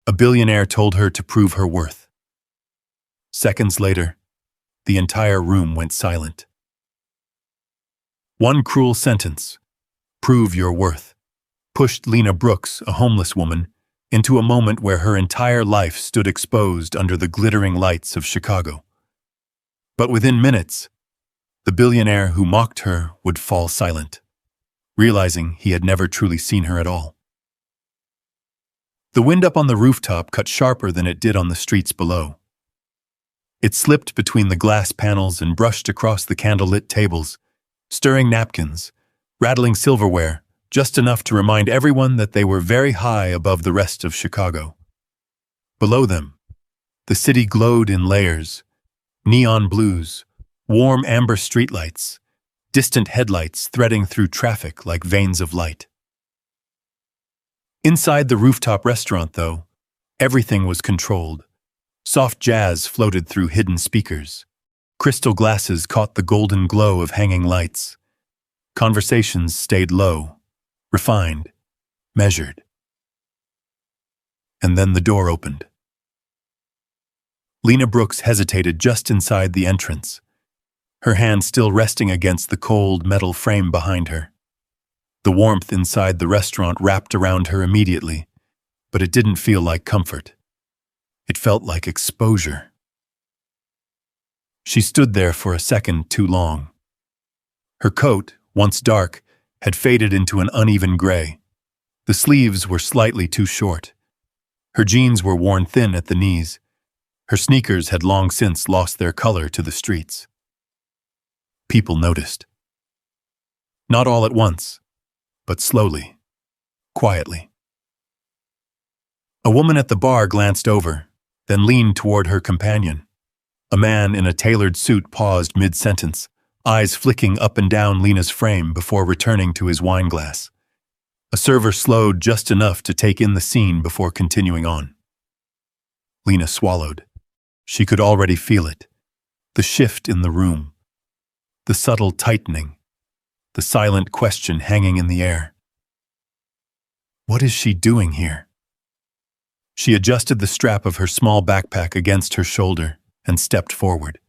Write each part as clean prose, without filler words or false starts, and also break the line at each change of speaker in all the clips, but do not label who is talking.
A billionaire told her to prove her worth. Seconds later, the entire room went silent. One cruel sentence, "Prove your worth," pushed Lena Brooks, a homeless woman, into a moment where her entire life stood exposed under the glittering lights of Chicago. But within minutes, the billionaire who mocked her would fall silent, realizing he had never truly seen her at all. The wind up on the rooftop cut sharper than it did on the streets below. It slipped between the glass panels and brushed across the candlelit tables, stirring napkins, rattling silverware, just enough to remind everyone that they were very high above the rest of Chicago. Below them, the city glowed in layers, neon blues, warm amber streetlights, distant headlights threading through traffic like veins of light. Inside the rooftop restaurant, though, everything was controlled. Soft jazz floated through hidden speakers. Crystal glasses caught the golden glow of hanging lights. Conversations stayed low, refined, measured. And then the door opened. Lena Brooks hesitated just inside the entrance, her hand still resting against the cold metal frame behind her. The warmth inside the restaurant wrapped around her immediately, but it didn't feel like comfort. It felt like exposure. She stood there for a second too long. Her coat, once dark, had faded into an uneven gray. The sleeves were slightly too short. Her jeans were worn thin at the knees. Her sneakers had long since lost their color to the streets. People noticed. Not all at once, but slowly, quietly. A woman at the bar glanced over, then leaned toward her companion. A man in a tailored suit paused mid-sentence, eyes flicking up and down Lena's frame before returning to his wine glass. A server slowed just enough to take in the scene before continuing on. Lena swallowed. She could already feel it. The shift in the room. The subtle tightening. The silent question hanging in the air. What is she doing here? She adjusted the strap of her small backpack against her shoulder and stepped forward.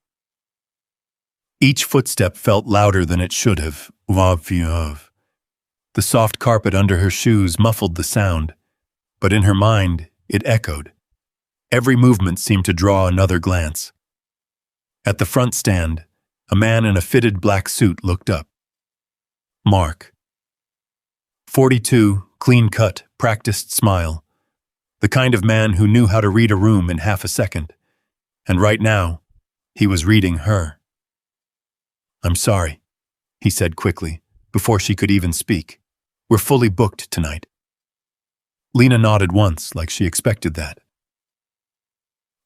Each footstep felt louder than it should have. The soft carpet under her shoes muffled the sound, but in her mind it echoed. Every movement seemed to draw another glance. At the front stand, a man in a fitted black suit looked up. Mark. 42, clean-cut, practiced smile. The kind of man who knew how to read a room in half a second. And right now, he was reading her. "I'm sorry," he said quickly, before she could even speak. "We're fully booked tonight." Lena nodded once, like she expected that.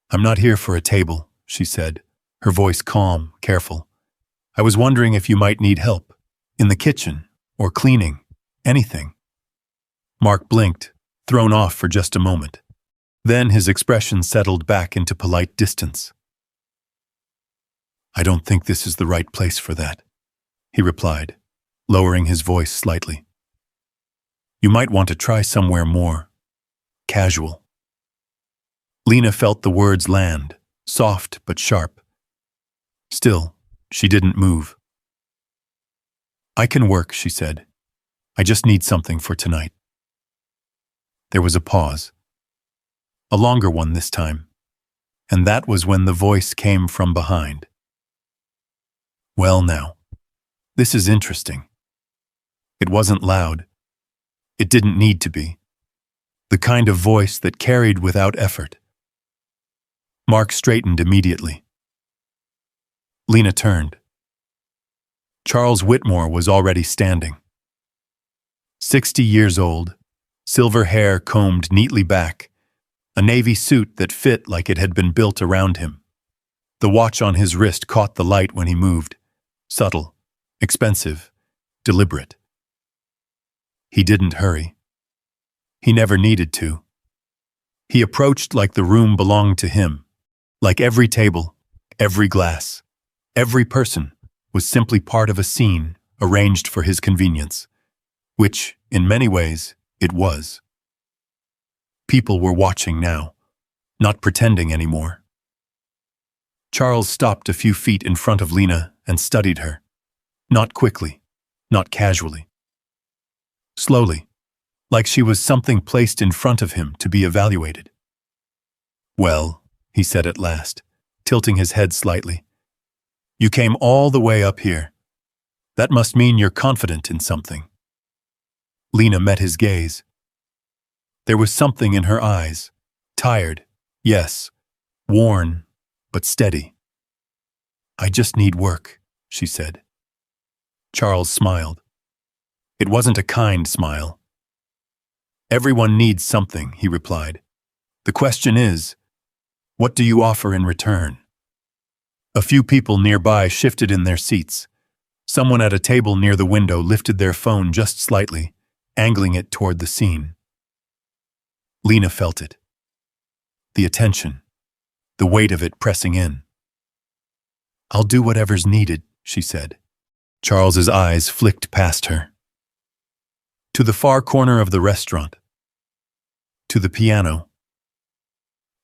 "I'm not here for a table," she said, her voice calm, careful. "I was wondering if you might need help, in the kitchen, or cleaning, anything." Mark blinked, thrown off for just a moment. Then his expression settled back into polite distance. "I don't think this is the right place for that," he replied, lowering his voice slightly. "You might want to try somewhere more casual." Lena felt the words land, soft but sharp. Still, she didn't move. "I can work," she said. "I just need something for tonight." There was a pause. A longer one this time, and that was when the voice came from behind. "Well now, this is interesting." It wasn't loud. It didn't need to be. The kind of voice that carried without effort. Mark straightened immediately. Lena turned. Charles Whitmore was already standing. 60 years old, silver hair combed neatly back, a navy suit that fit like it had been built around him. The watch on his wrist caught the light when he moved. Subtle, expensive, deliberate. He didn't hurry. He never needed to. He approached like the room belonged to him, like every table, every glass, every person was simply part of a scene arranged for his convenience, which, in many ways, it was. People were watching now, not pretending anymore. Charles stopped a few feet in front of Lena and studied her. Not quickly, not casually. Slowly, like she was something placed in front of him to be evaluated. "Well," he said at last, tilting his head slightly, "you came all the way up here. That must mean you're confident in something." Lena met his gaze. There was something in her eyes, tired, yes, worn, but steady. "I just need work," she said. Charles smiled. It wasn't a kind smile. "Everyone needs something," he replied. "The question is, what do you offer in return?" A few people nearby shifted in their seats. Someone at a table near the window lifted their phone just slightly, angling it toward the scene. Lena felt it. The attention, the weight of it pressing in. "I'll do whatever's needed," she said. Charles's eyes flicked past her. To the far corner of the restaurant. To the piano.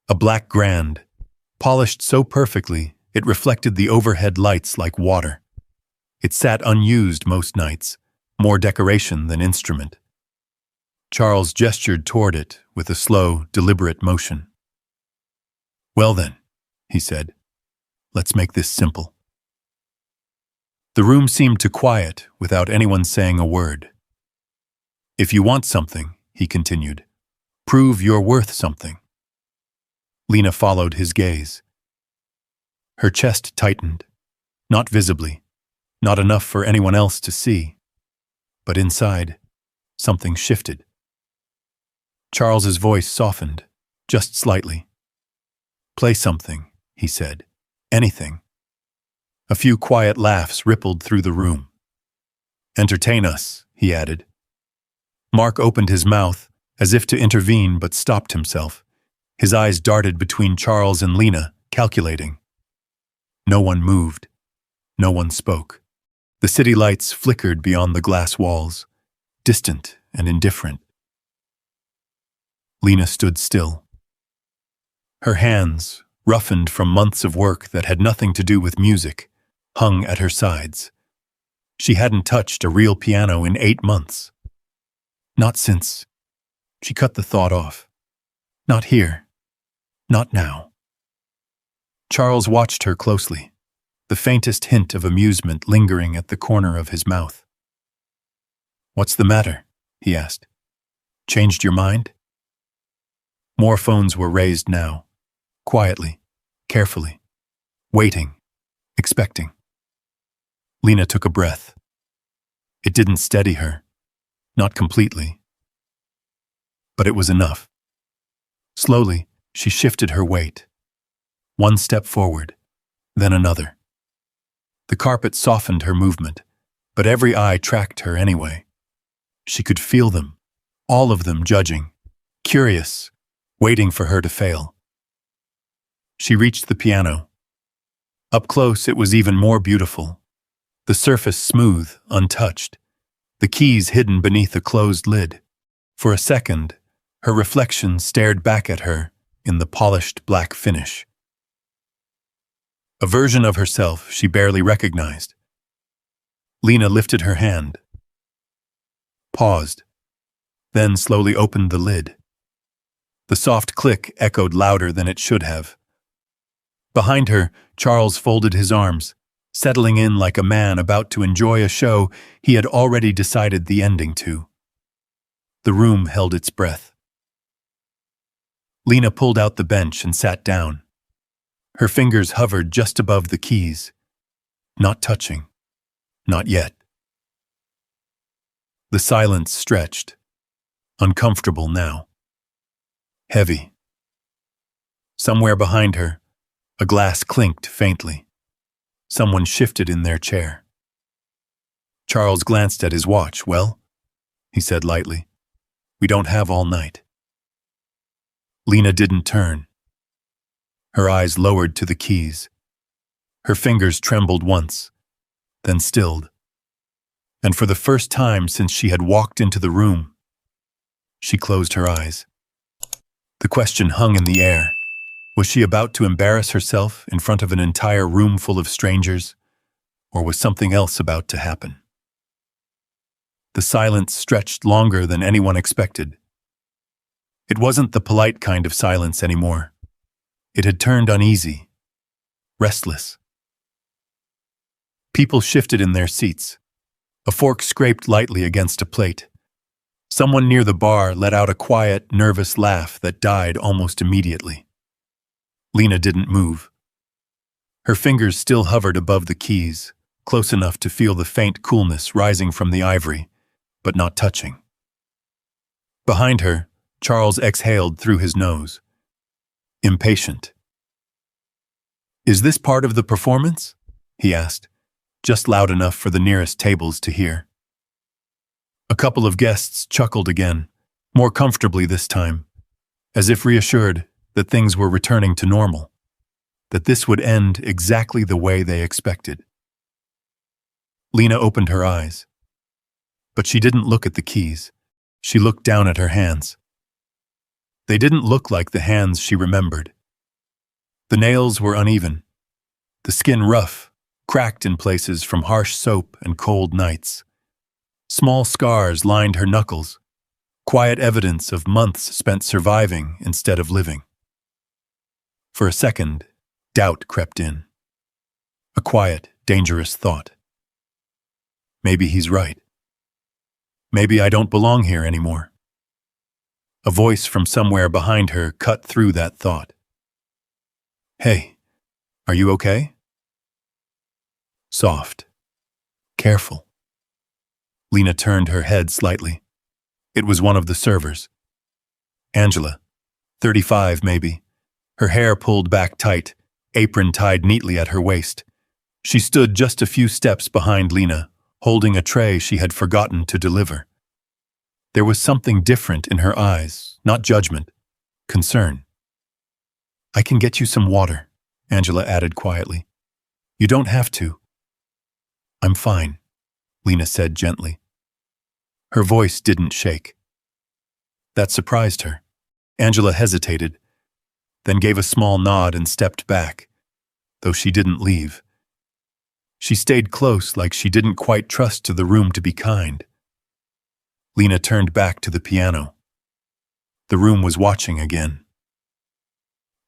A black grand, polished so perfectly it reflected the overhead lights like water. It sat unused most nights, more decoration than instrument. Charles gestured toward it with a slow, deliberate motion. "Well then," he said, "let's make this simple." The room seemed to quiet without anyone saying a word. "If you want something," he continued, "prove you're worth something." Lena followed his gaze. Her chest tightened, not visibly, not enough for anyone else to see. But inside, something shifted. Charles's voice softened, just slightly. "Play something," he said. "Anything." A few quiet laughs rippled through the room. "Entertain us," he added. Mark opened his mouth, as if to intervene, but stopped himself. His eyes darted between Charles and Lena, calculating. No one moved. No one spoke. The city lights flickered beyond the glass walls, distant and indifferent. Lena stood still. Her hands, roughened from months of work that had nothing to do with music, hung at her sides. She hadn't touched a real piano in 8 months. Not since. She cut the thought off. Not here. Not now. Charles watched her closely, the faintest hint of amusement lingering at the corner of his mouth. "What's the matter?" he asked. "Changed your mind?" More phones were raised now, quietly, carefully, waiting, expecting. Lena took a breath. It didn't steady her, not completely. But it was enough. Slowly, she shifted her weight. One step forward, then another. The carpet softened her movement, but every eye tracked her anyway. She could feel them, all of them judging, curious, waiting for her to fail. She reached the piano. Up close, it was even more beautiful. The surface smooth, untouched. The keys hidden beneath a closed lid. For a second, her reflection stared back at her in the polished black finish. A version of herself she barely recognized. Lena lifted her hand, paused, then slowly opened the lid. The soft click echoed louder than it should have. Behind her, Charles folded his arms, settling in like a man about to enjoy a show he had already decided the ending to. The room held its breath. Lena pulled out the bench and sat down. Her fingers hovered just above the keys, not touching, not yet. The silence stretched, uncomfortable now. Heavy. Somewhere behind her, a glass clinked faintly. Someone shifted in their chair. Charles glanced at his watch. "Well," he said lightly, "we don't have all night." Lena didn't turn. Her eyes lowered to the keys. Her fingers trembled once, then stilled. And for the first time since she had walked into the room, she closed her eyes. The question hung in the air. Was she about to embarrass herself in front of an entire room full of strangers, or was something else about to happen? The silence stretched longer than anyone expected. It wasn't the polite kind of silence anymore. It had turned uneasy, restless. People shifted in their seats. A fork scraped lightly against a plate. Someone near the bar let out a quiet, nervous laugh that died almost immediately. Lena didn't move. Her fingers still hovered above the keys, close enough to feel the faint coolness rising from the ivory, but not touching. Behind her, Charles exhaled through his nose. Impatient. "Is this part of the performance?" he asked, just loud enough for the nearest tables to hear. A couple of guests chuckled again, more comfortably this time, as if reassured that things were returning to normal, that this would end exactly the way they expected. Lena opened her eyes. But she didn't look at the keys. She looked down at her hands. They didn't look like the hands she remembered. The nails were uneven, the skin rough, cracked in places from harsh soap and cold nights. Small scars lined her knuckles, quiet evidence of months spent surviving instead of living. For a second, doubt crept in. A quiet, dangerous thought. Maybe he's right. Maybe I don't belong here anymore. A voice from somewhere behind her cut through that thought. "Hey, are you okay?" Soft. Careful. Lena turned her head slightly. It was one of the servers. Angela, 35 maybe, her hair pulled back tight, apron tied neatly at her waist. She stood just a few steps behind Lena, holding a tray she had forgotten to deliver. There was something different in her eyes, not judgment, concern. "I can get you some water," Angela added quietly. "You don't have to." "I'm fine," Lena said gently. Her voice didn't shake. That surprised her. Angela hesitated, then gave a small nod and stepped back, though she didn't leave. She stayed close like she didn't quite trust the room to be kind. Lena turned back to the piano. The room was watching again.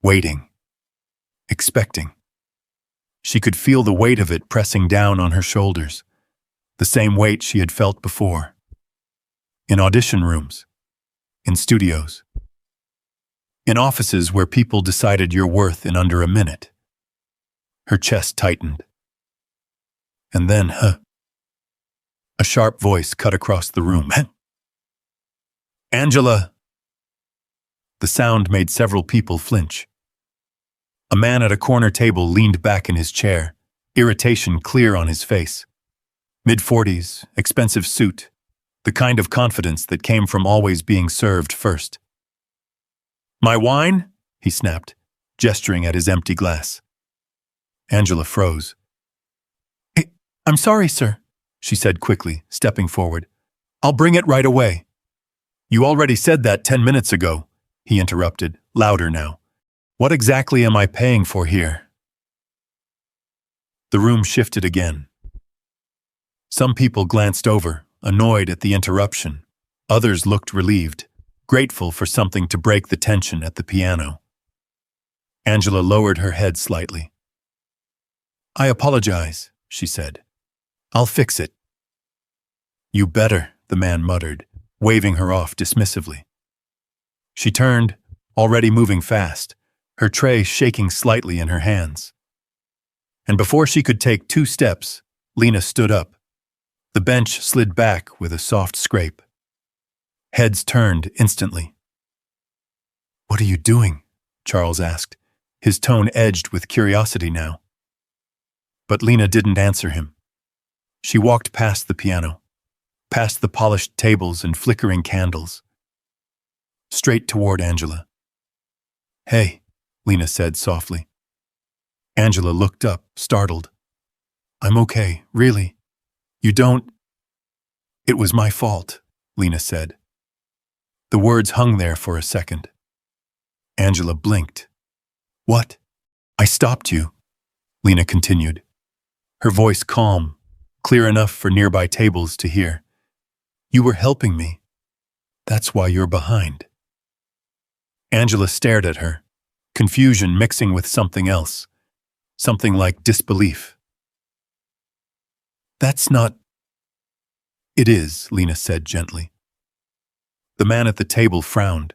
Waiting. Expecting. She could feel the weight of it pressing down on her shoulders, the same weight she had felt before. In audition rooms. In studios. In offices where people decided your worth in under a minute. Her chest tightened. And then, a sharp voice cut across the room. "Angela!" The sound made several people flinch. A man at a corner table leaned back in his chair, irritation clear on his face. Mid-40s, expensive suit, the kind of confidence that came from always being served first. "My wine?" he snapped, gesturing at his empty glass. Angela froze. "Hey, I'm sorry, sir," she said quickly, stepping forward. "I'll bring it right away." "You already said that 10 minutes ago," he interrupted, louder now. "What exactly am I paying for here?" The room shifted again. Some people glanced over, annoyed at the interruption. Others looked relieved, grateful for something to break the tension at the piano. Angela lowered her head slightly. "I apologize," she said. "I'll fix it." "You better," the man muttered, waving her off dismissively. She turned, already moving fast, her tray shaking slightly in her hands. And before she could take 2 steps, Lena stood up. The bench slid back with a soft scrape. Heads turned instantly. "What are you doing?" Charles asked, his tone edged with curiosity now. But Lena didn't answer him. She walked past the piano, past the polished tables and flickering candles, straight toward Angela. "Hey," Lena said softly. Angela looked up, startled. "I'm okay, really. You don't—" "It was my fault," Lena said. The words hung there for a second. Angela blinked. What? I stopped you, Lena continued, her voice calm, clear enough for nearby tables to hear. You were helping me. That's why you're behind. Angela stared at her, confusion mixing with something else, something like disbelief. That's not... It is, Lena said gently. The man at the table frowned.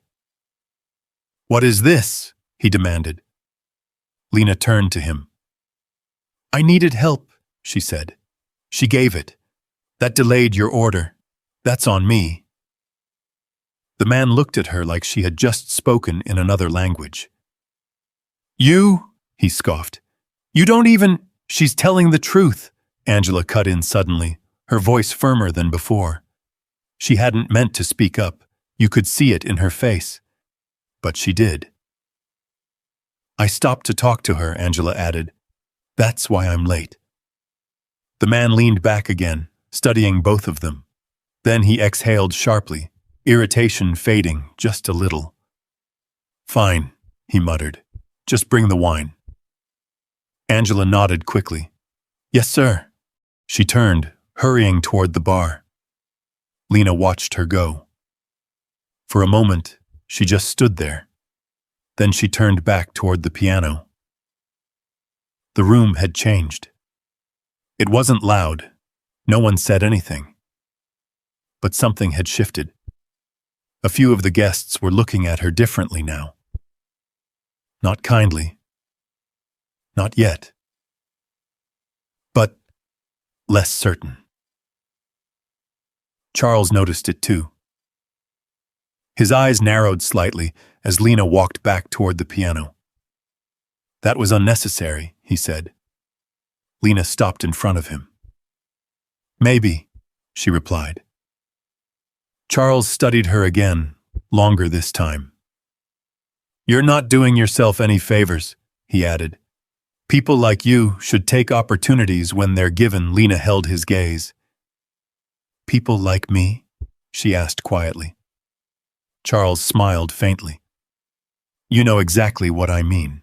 What is this? He demanded. Lena turned to him. I needed help, she said. She gave it. That delayed your order. That's on me. The man looked at her like she had just spoken in another language. You, he scoffed. You don't even... She's telling the truth, Angela cut in suddenly, her voice firmer than before. She hadn't meant to speak up. You could see it in her face. But she did. I stopped to talk to her, Angela added. That's why I'm late. The man leaned back again, studying both of them. Then he exhaled sharply, irritation fading just a little. Fine, he muttered. Just bring the wine. Angela nodded quickly. Yes, sir. She turned, hurrying toward the bar. Lena watched her go. For a moment, she just stood there. Then she turned back toward the piano. The room had changed. It wasn't loud. No one said anything. But something had shifted. A few of the guests were looking at her differently now. Not kindly. Not yet. But less certain. Charles noticed it too. His eyes narrowed slightly as Lena walked back toward the piano. That was unnecessary, he said. Lena stopped in front of him. Maybe, she replied. Charles studied her again, longer this time. You're not doing yourself any favors, he added. People like you should take opportunities when they're given. Lena held his gaze. People like me? She asked quietly. Charles smiled faintly. You know exactly what I mean.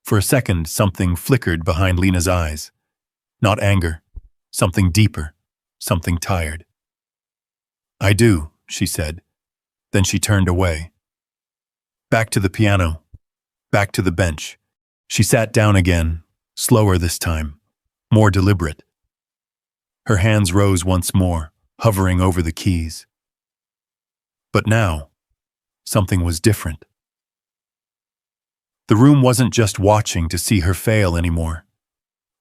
For a second, something flickered behind Lena's eyes. Not anger, something deeper, something tired. I do, she said. Then she turned away. Back to the piano, back to the bench. She sat down again, slower this time, more deliberate. Her hands rose once more, hovering over the keys. But now, something was different. The room wasn't just watching to see her fail anymore.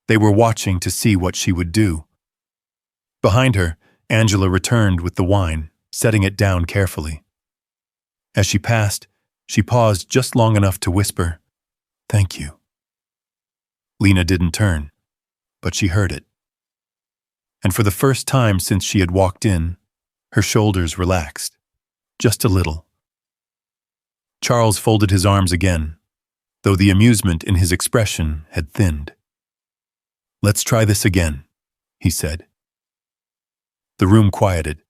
They were watching to see what she would do. Behind her, Angela returned with the wine, setting it down carefully. As she passed, she paused just long enough to whisper, "Thank you." Lena didn't turn, but she heard it. And for the first time since she had walked in, her shoulders relaxed, just a little. Charles folded his arms again, though the amusement in his expression had thinned. "Let's try this again," he said. The room quieted.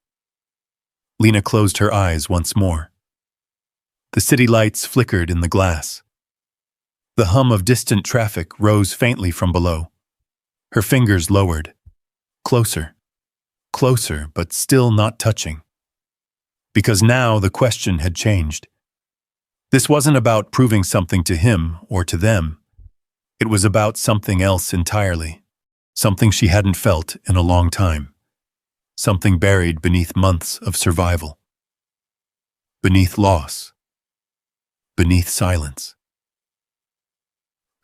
Lena closed her eyes once more. The city lights flickered in the glass. The hum of distant traffic rose faintly from below. Her fingers lowered. Closer. Closer, but still not touching. Because now the question had changed. This wasn't about proving something to him or to them. It was about something else entirely. Something she hadn't felt in a long time. Something buried beneath months of survival. Beneath loss. Beneath silence.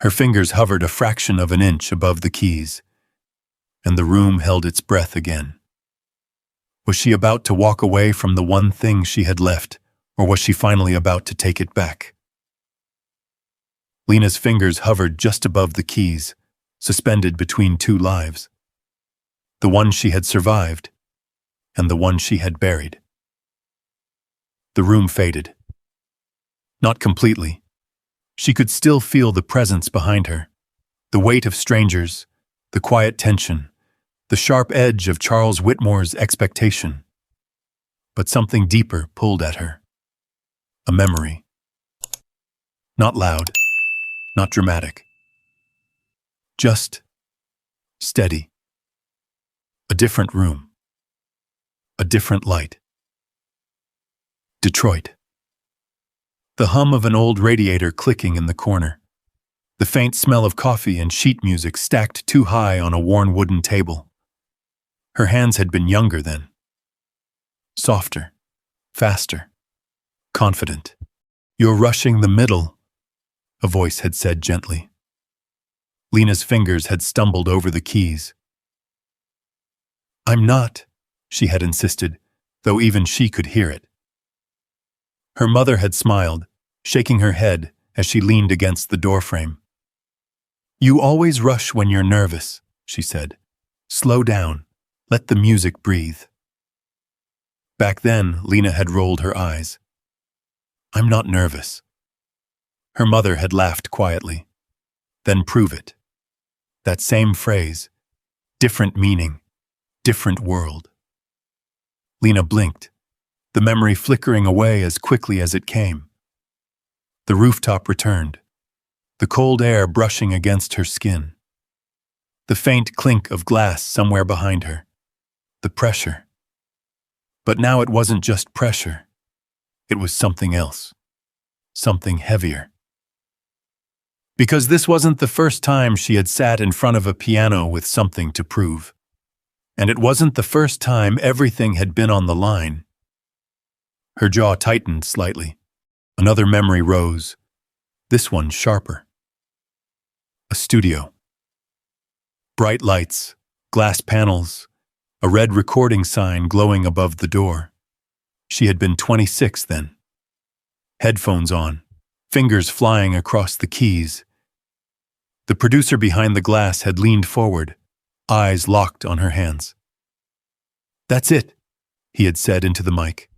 Her fingers hovered a fraction of an inch above the keys, and the room held its breath again. Was she about to walk away from the one thing she had left, or was she finally about to take it back? Lena's fingers hovered just above the keys, suspended between two lives. The one she had survived, and the one she had buried. The room faded. Not completely. She could still feel the presence behind her, the weight of strangers, the quiet tension, the sharp edge of Charles Whitmore's expectation. But something deeper pulled at her. A memory. Not loud, not dramatic. Just steady. A different room. A different light. Detroit. The hum of an old radiator clicking in the corner. The faint smell of coffee and sheet music stacked too high on a worn wooden table. Her hands had been younger then. Softer, faster, confident. "You're rushing the middle," a voice had said gently. Lena's fingers had stumbled over the keys. "I'm not," she had insisted, though even she could hear it. Her mother had smiled, shaking her head as she leaned against the doorframe. "You always rush when you're nervous," she said. "Slow down. Let the music breathe." Back then, Lena had rolled her eyes. "I'm not nervous." Her mother had laughed quietly. "Then prove it." That same phrase, different meaning, different world. Lena blinked, the memory flickering away as quickly as it came. The rooftop returned, the cold air brushing against her skin. The faint clink of glass somewhere behind her. The pressure. But now it wasn't just pressure. It was something else. Something heavier. Because this wasn't the first time she had sat in front of a piano with something to prove. And it wasn't the first time everything had been on the line. Her jaw tightened slightly. Another memory rose, this one sharper. A studio. Bright lights, glass panels, a red recording sign glowing above the door. She had been 26 then. Headphones on, fingers flying across the keys. The producer behind the glass had leaned forward, eyes locked on her hands. "That's it," he had said into the mic.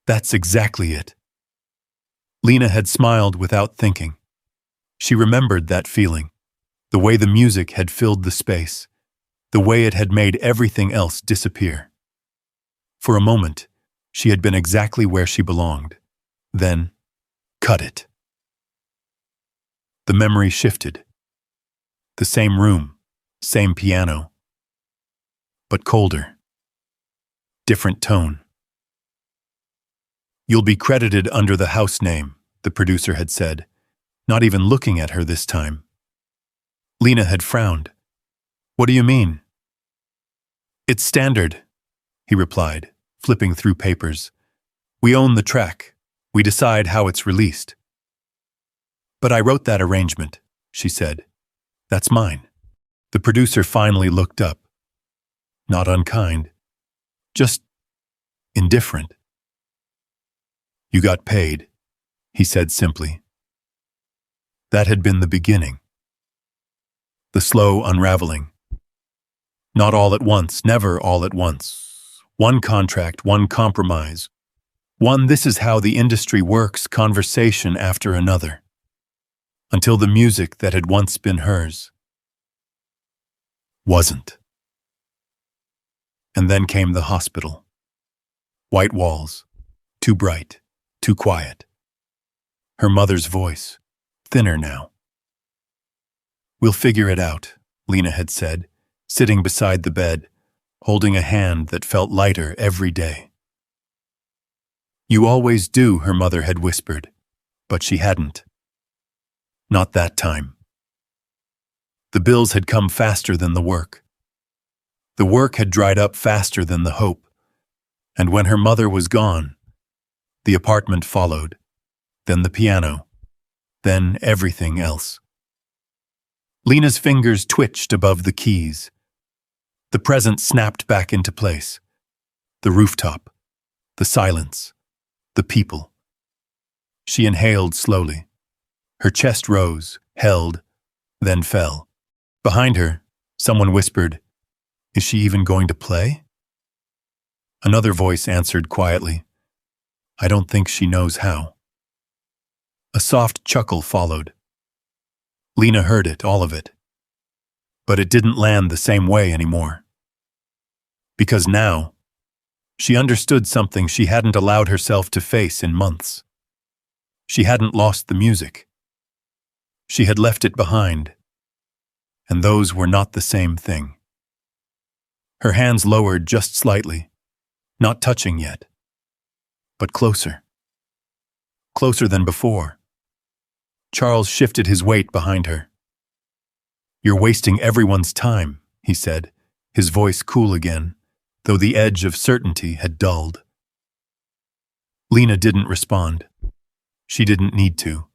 "That's exactly it." Lena had smiled without thinking. She remembered that feeling, the way the music had filled the space, the way it had made everything else disappear. For a moment, she had been exactly where she belonged. Then, cut it. The memory shifted. The same room, same piano, but colder. Different tone. "You'll be credited under the house name," the producer had said, not even looking at her this time. Lena had frowned. "What do you mean?" "It's standard," he replied, flipping through papers. "We own the track. We decide how it's released." "But I wrote that arrangement," she said. "That's mine." The producer finally looked up. Not unkind, just indifferent. "You got paid," he said simply. That had been the beginning. The slow unraveling. Not all at once, never all at once. One contract, one compromise. One "this is how the industry works" conversation after another. Until the music that had once been hers wasn't. And then came the hospital. White walls, too bright, too quiet. Her mother's voice, thinner now. "We'll figure it out," Lena had said, sitting beside the bed, holding a hand that felt lighter every day. "You always do," her mother had whispered, but she hadn't. Not that time. The bills had come faster than the work. The work had dried up faster than the hope. And when her mother was gone, the apartment followed, then the piano, then everything else. Lena's fingers twitched above the keys. The present snapped back into place. The rooftop, the silence, the people. She inhaled slowly. Her chest rose, held, then fell. Behind her, someone whispered, "Is she even going to play?" Another voice answered quietly, "I don't think she knows how." A soft chuckle followed. Lena heard it, all of it. But it didn't land the same way anymore. Because now, she understood something she hadn't allowed herself to face in months. She hadn't lost the music. She had left it behind, and those were not the same thing. Her hands lowered just slightly, not touching yet, but closer. Closer than before. Charles shifted his weight behind her. "You're wasting everyone's time," he said, his voice cool again, though the edge of certainty had dulled. Lena didn't respond. She didn't need to.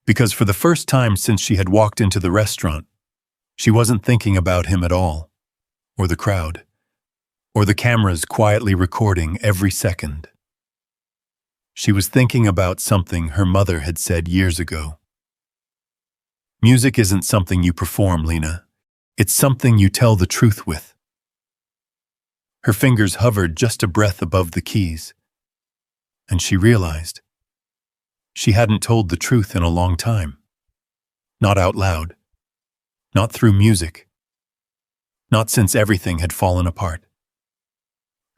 Because for the first time since she had walked into the restaurant, she wasn't thinking about him at all, or the crowd, or the cameras quietly recording every second. She was thinking about something her mother had said years ago. "Music isn't something you perform, Lena. It's something you tell the truth with." Her fingers hovered just a breath above the keys, and she realized she hadn't told the truth in a long time. Not out loud. Not through music. Not since everything had fallen apart.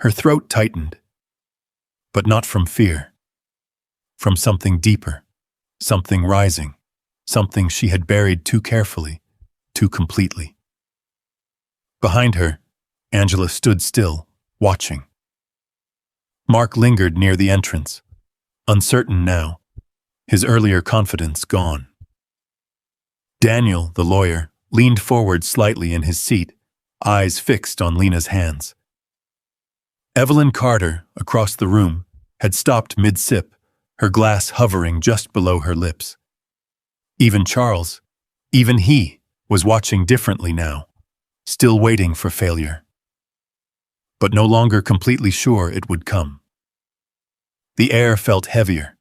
Her throat tightened, but not from fear. From something deeper, something rising, something she had buried too carefully, too completely. Behind her, Angela stood still, watching. Mark lingered near the entrance, uncertain now, his earlier confidence gone. Daniel, the lawyer, leaned forward slightly in his seat, eyes fixed on Lena's hands. Evelyn Carter, across the room, had stopped mid-sip, her glass hovering just below her lips. Even Charles, even he, was watching differently now, still waiting for failure. But no longer completely sure it would come. The air felt heavier,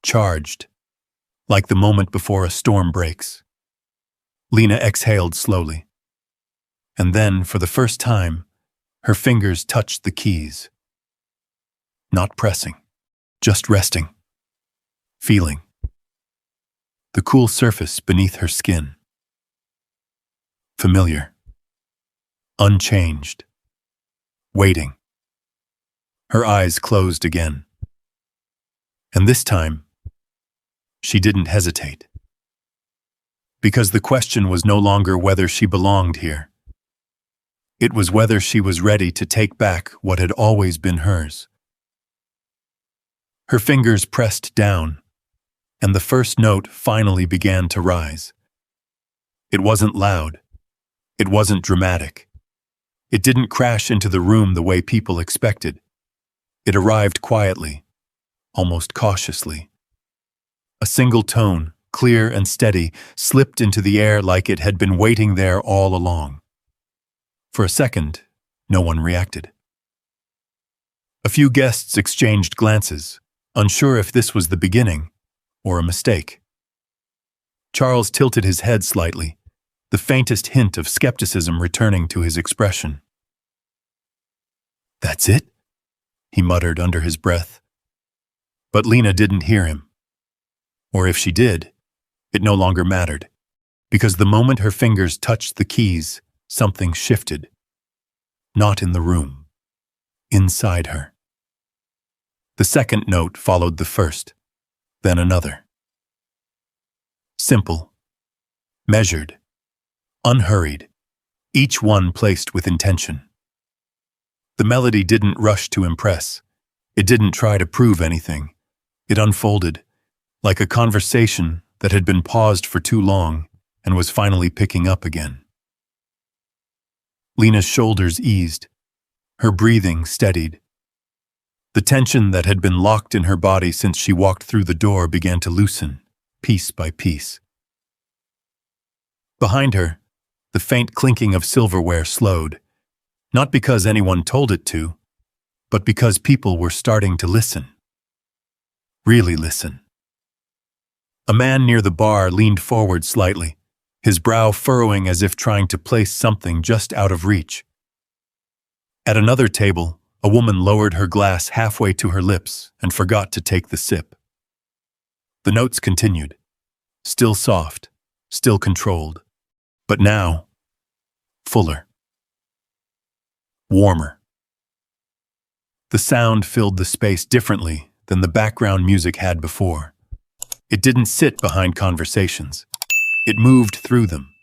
charged, like the moment before a storm breaks. Lena exhaled slowly. And then, for the first time, her fingers touched the keys. Not pressing, just resting. Feeling. The cool surface beneath her skin. Familiar. Unchanged. Waiting. Her eyes closed again. And this time, she didn't hesitate. Because the question was no longer whether she belonged here. It was whether she was ready to take back what had always been hers. Her fingers pressed down, and the first note finally began to rise. It wasn't loud. It wasn't dramatic. It didn't crash into the room the way people expected. It arrived quietly, almost cautiously. A single tone, clear and steady, slipped into the air like it had been waiting there all along. For a second, no one reacted. A few guests exchanged glances, unsure if this was the beginning or a mistake. Charles tilted his head slightly, the faintest hint of skepticism returning to his expression. "That's it?" he muttered under his breath. But Lena didn't hear him. Or if she did, it no longer mattered, because the moment her fingers touched the keys, something shifted. Not in the room. Inside her. The second note followed the first, then another. Simple. Measured. Unhurried. Each one placed with intention. The melody didn't rush to impress. It didn't try to prove anything. It unfolded, like a conversation that had been paused for too long and was finally picking up again. Lena's shoulders eased. Her breathing steadied. The tension that had been locked in her body since she walked through the door began to loosen, piece by piece. Behind her, the faint clinking of silverware slowed, not because anyone told it to, but because people were starting to listen. Really listen. A man near the bar leaned forward slightly, his brow furrowing as if trying to place something just out of reach. At another table, a woman lowered her glass halfway to her lips and forgot to take the sip. The notes continued, still soft, still controlled, but now, fuller. Warmer. The sound filled the space differently than the background music had before, It didn't sit behind conversations. It moved through them.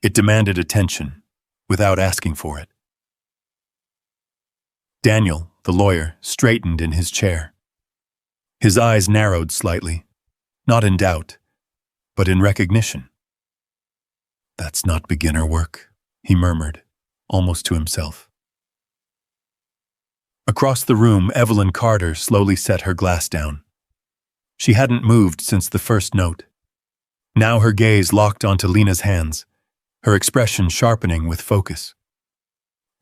It demanded attention, without asking for it. Daniel, the lawyer, straightened in his chair. His eyes narrowed slightly, not in doubt, but in recognition. "That's not beginner work," he murmured, almost to himself. Across the room, Evelyn Carter slowly set her glass down. She hadn't moved since the first note. Now her gaze locked onto Lena's hands, her expression sharpening with focus.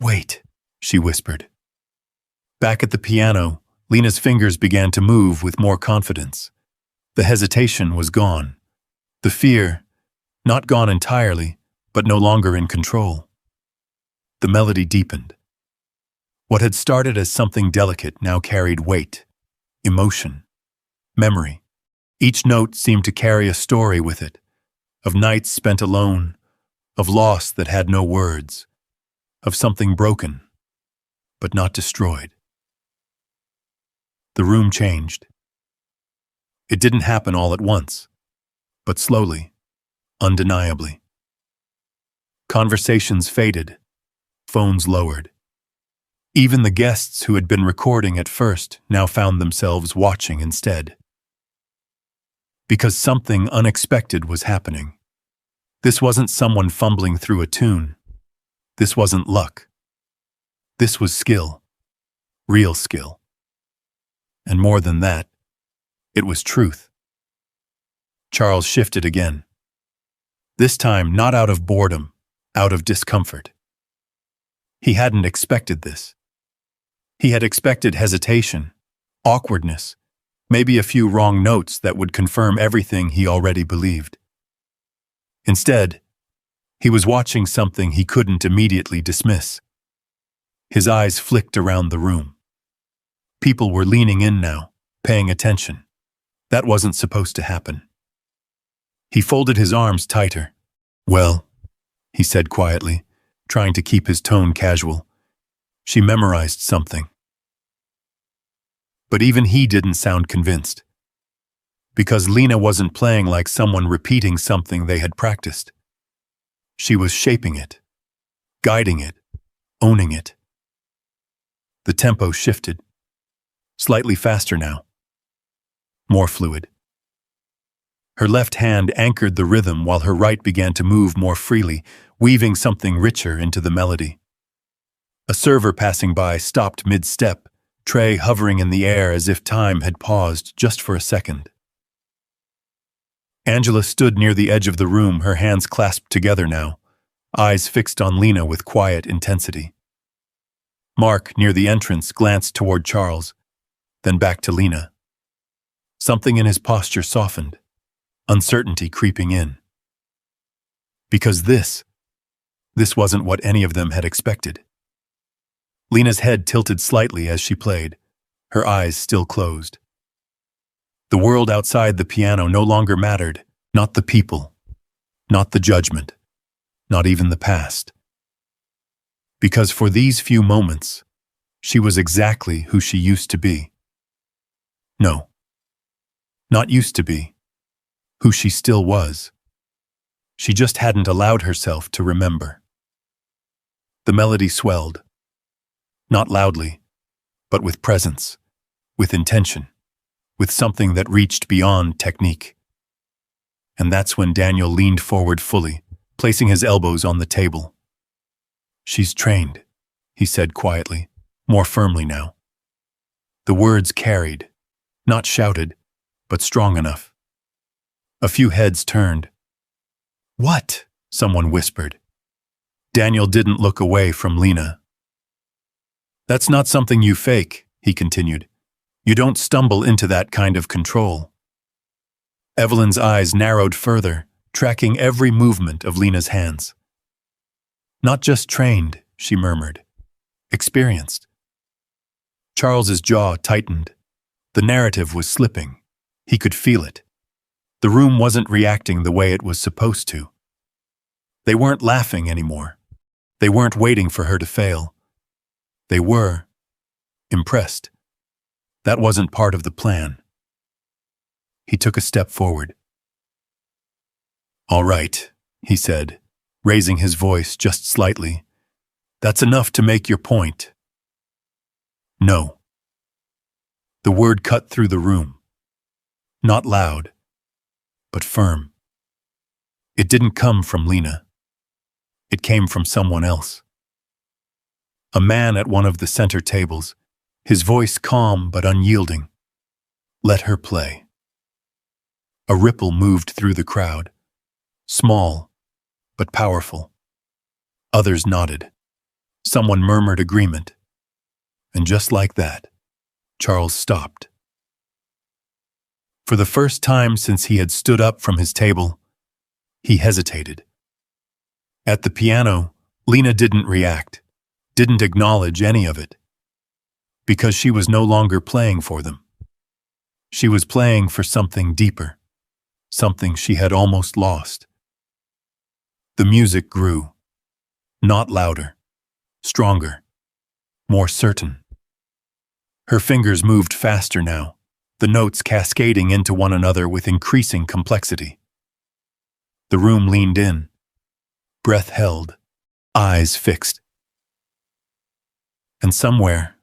"Wait," she whispered. Back at the piano, Lena's fingers began to move with more confidence. The hesitation was gone. The fear, not gone entirely, but no longer in control. The melody deepened. What had started as something delicate now carried weight, emotion, memory. Each note seemed to carry a story with it, of nights spent alone, of loss that had no words, of something broken, but not destroyed. The room changed. It didn't happen all at once, but slowly, undeniably. Conversations faded, phones lowered. Even the guests who had been recording at first now found themselves watching instead. Because something unexpected was happening. This wasn't someone fumbling through a tune. This wasn't luck. This was skill, real skill. And more than that, it was truth. Charles shifted again. This time not out of boredom, out of discomfort. He hadn't expected this. He had expected hesitation, awkwardness, maybe a few wrong notes that would confirm everything he already believed. Instead, he was watching something he couldn't immediately dismiss. His eyes flicked around the room. People were leaning in now, paying attention. That wasn't supposed to happen. He folded his arms tighter. "Well," he said quietly, trying to keep his tone casual. "She memorized something." But even he didn't sound convinced. Because Lena wasn't playing like someone repeating something they had practiced. She was shaping it, guiding it, owning it. The tempo shifted. Slightly faster now. More fluid. Her left hand anchored the rhythm while her right began to move more freely, weaving something richer into the melody. A server passing by stopped mid-step, tray hovering in the air as if time had paused just for a second. Angela stood near the edge of the room, her hands clasped together now, eyes fixed on Lena with quiet intensity. Mark, near the entrance, glanced toward Charles, then back to Lena. Something in his posture softened, uncertainty creeping in. Because this wasn't what any of them had expected. Lena's head tilted slightly as she played, her eyes still closed. The world outside the piano no longer mattered, not the people, not the judgment, not even the past. Because for these few moments, she was exactly who she used to be. No, not used to be, who she still was. She just hadn't allowed herself to remember. The melody swelled. Not loudly, but with presence, with intention, with something that reached beyond technique. And that's when Daniel leaned forward fully, placing his elbows on the table. "She's trained," he said quietly, more firmly now. The words carried, not shouted, but strong enough. A few heads turned. "What?" someone whispered. Daniel didn't look away from Lena. "That's not something you fake," he continued. "You don't stumble into that kind of control." Evelyn's eyes narrowed further, tracking every movement of Lena's hands. "Not just trained," she murmured. "Experienced." Charles's jaw tightened. The narrative was slipping. He could feel it. The room wasn't reacting the way it was supposed to. They weren't laughing anymore. They weren't waiting for her to fail. They were impressed. That wasn't part of the plan. He took a step forward. "All right," he said, raising his voice just slightly. "That's enough to make your point." "No." The word cut through the room. Not loud, but firm. It didn't come from Lena. It came from someone else. A man at one of the center tables, his voice calm but unyielding. "Let her play." A ripple moved through the crowd. Small, but powerful. Others nodded. Someone murmured agreement. And just like that, Charles stopped. For the first time since he had stood up from his table, he hesitated. At the piano, Lena didn't react, didn't acknowledge any of it, because she was no longer playing for them. She was playing for something deeper, something she had almost lost. The music grew, not louder, stronger, more certain. Her fingers moved faster now, the notes cascading into one another with increasing complexity. The room leaned in, breath held, eyes fixed. And somewhere,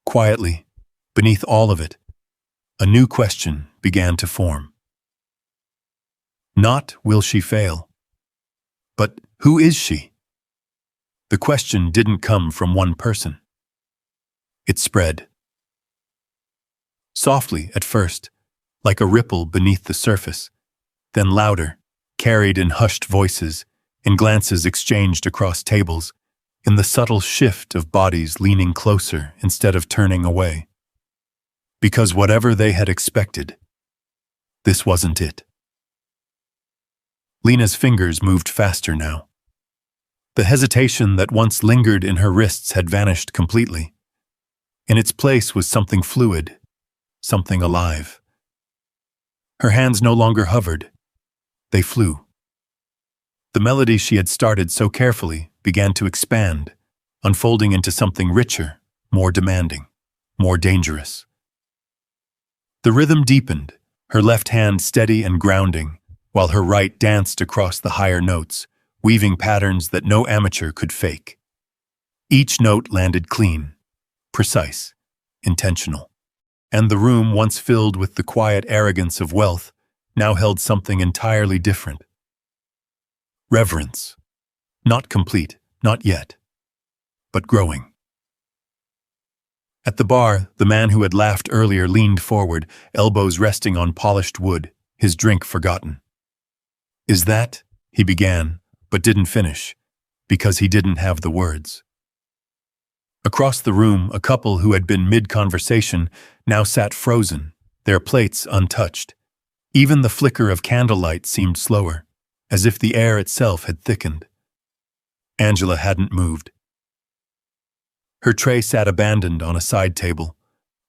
quietly, beneath all of it, a new question began to form. Not will she fail, but who is she? The question didn't come from one person. It spread. Softly at first, like a ripple beneath the surface, then louder, carried in hushed voices, in glances exchanged across tables, in the subtle shift of bodies leaning closer instead of turning away. Because whatever they had expected, this wasn't it. Lena's fingers moved faster now. The hesitation that once lingered in her wrists had vanished completely. In its place was something fluid, something alive. Her hands no longer hovered. They flew. The melody she had started so carefully began to expand, unfolding into something richer, more demanding, more dangerous. The rhythm deepened, her left hand steady and grounding, while her right danced across the higher notes, weaving patterns that no amateur could fake. Each note landed clean, precise, intentional. And the room, once filled with the quiet arrogance of wealth, now held something entirely different. Reverence. Not complete, not yet, but growing. At the bar, the man who had laughed earlier leaned forward, elbows resting on polished wood, his drink forgotten. "Is that?" he began, but didn't finish, because he didn't have the words. Across the room, a couple who had been mid-conversation now sat frozen, their plates untouched. Even the flicker of candlelight seemed slower, as if the air itself had thickened. Angela hadn't moved. Her tray sat abandoned on a side table,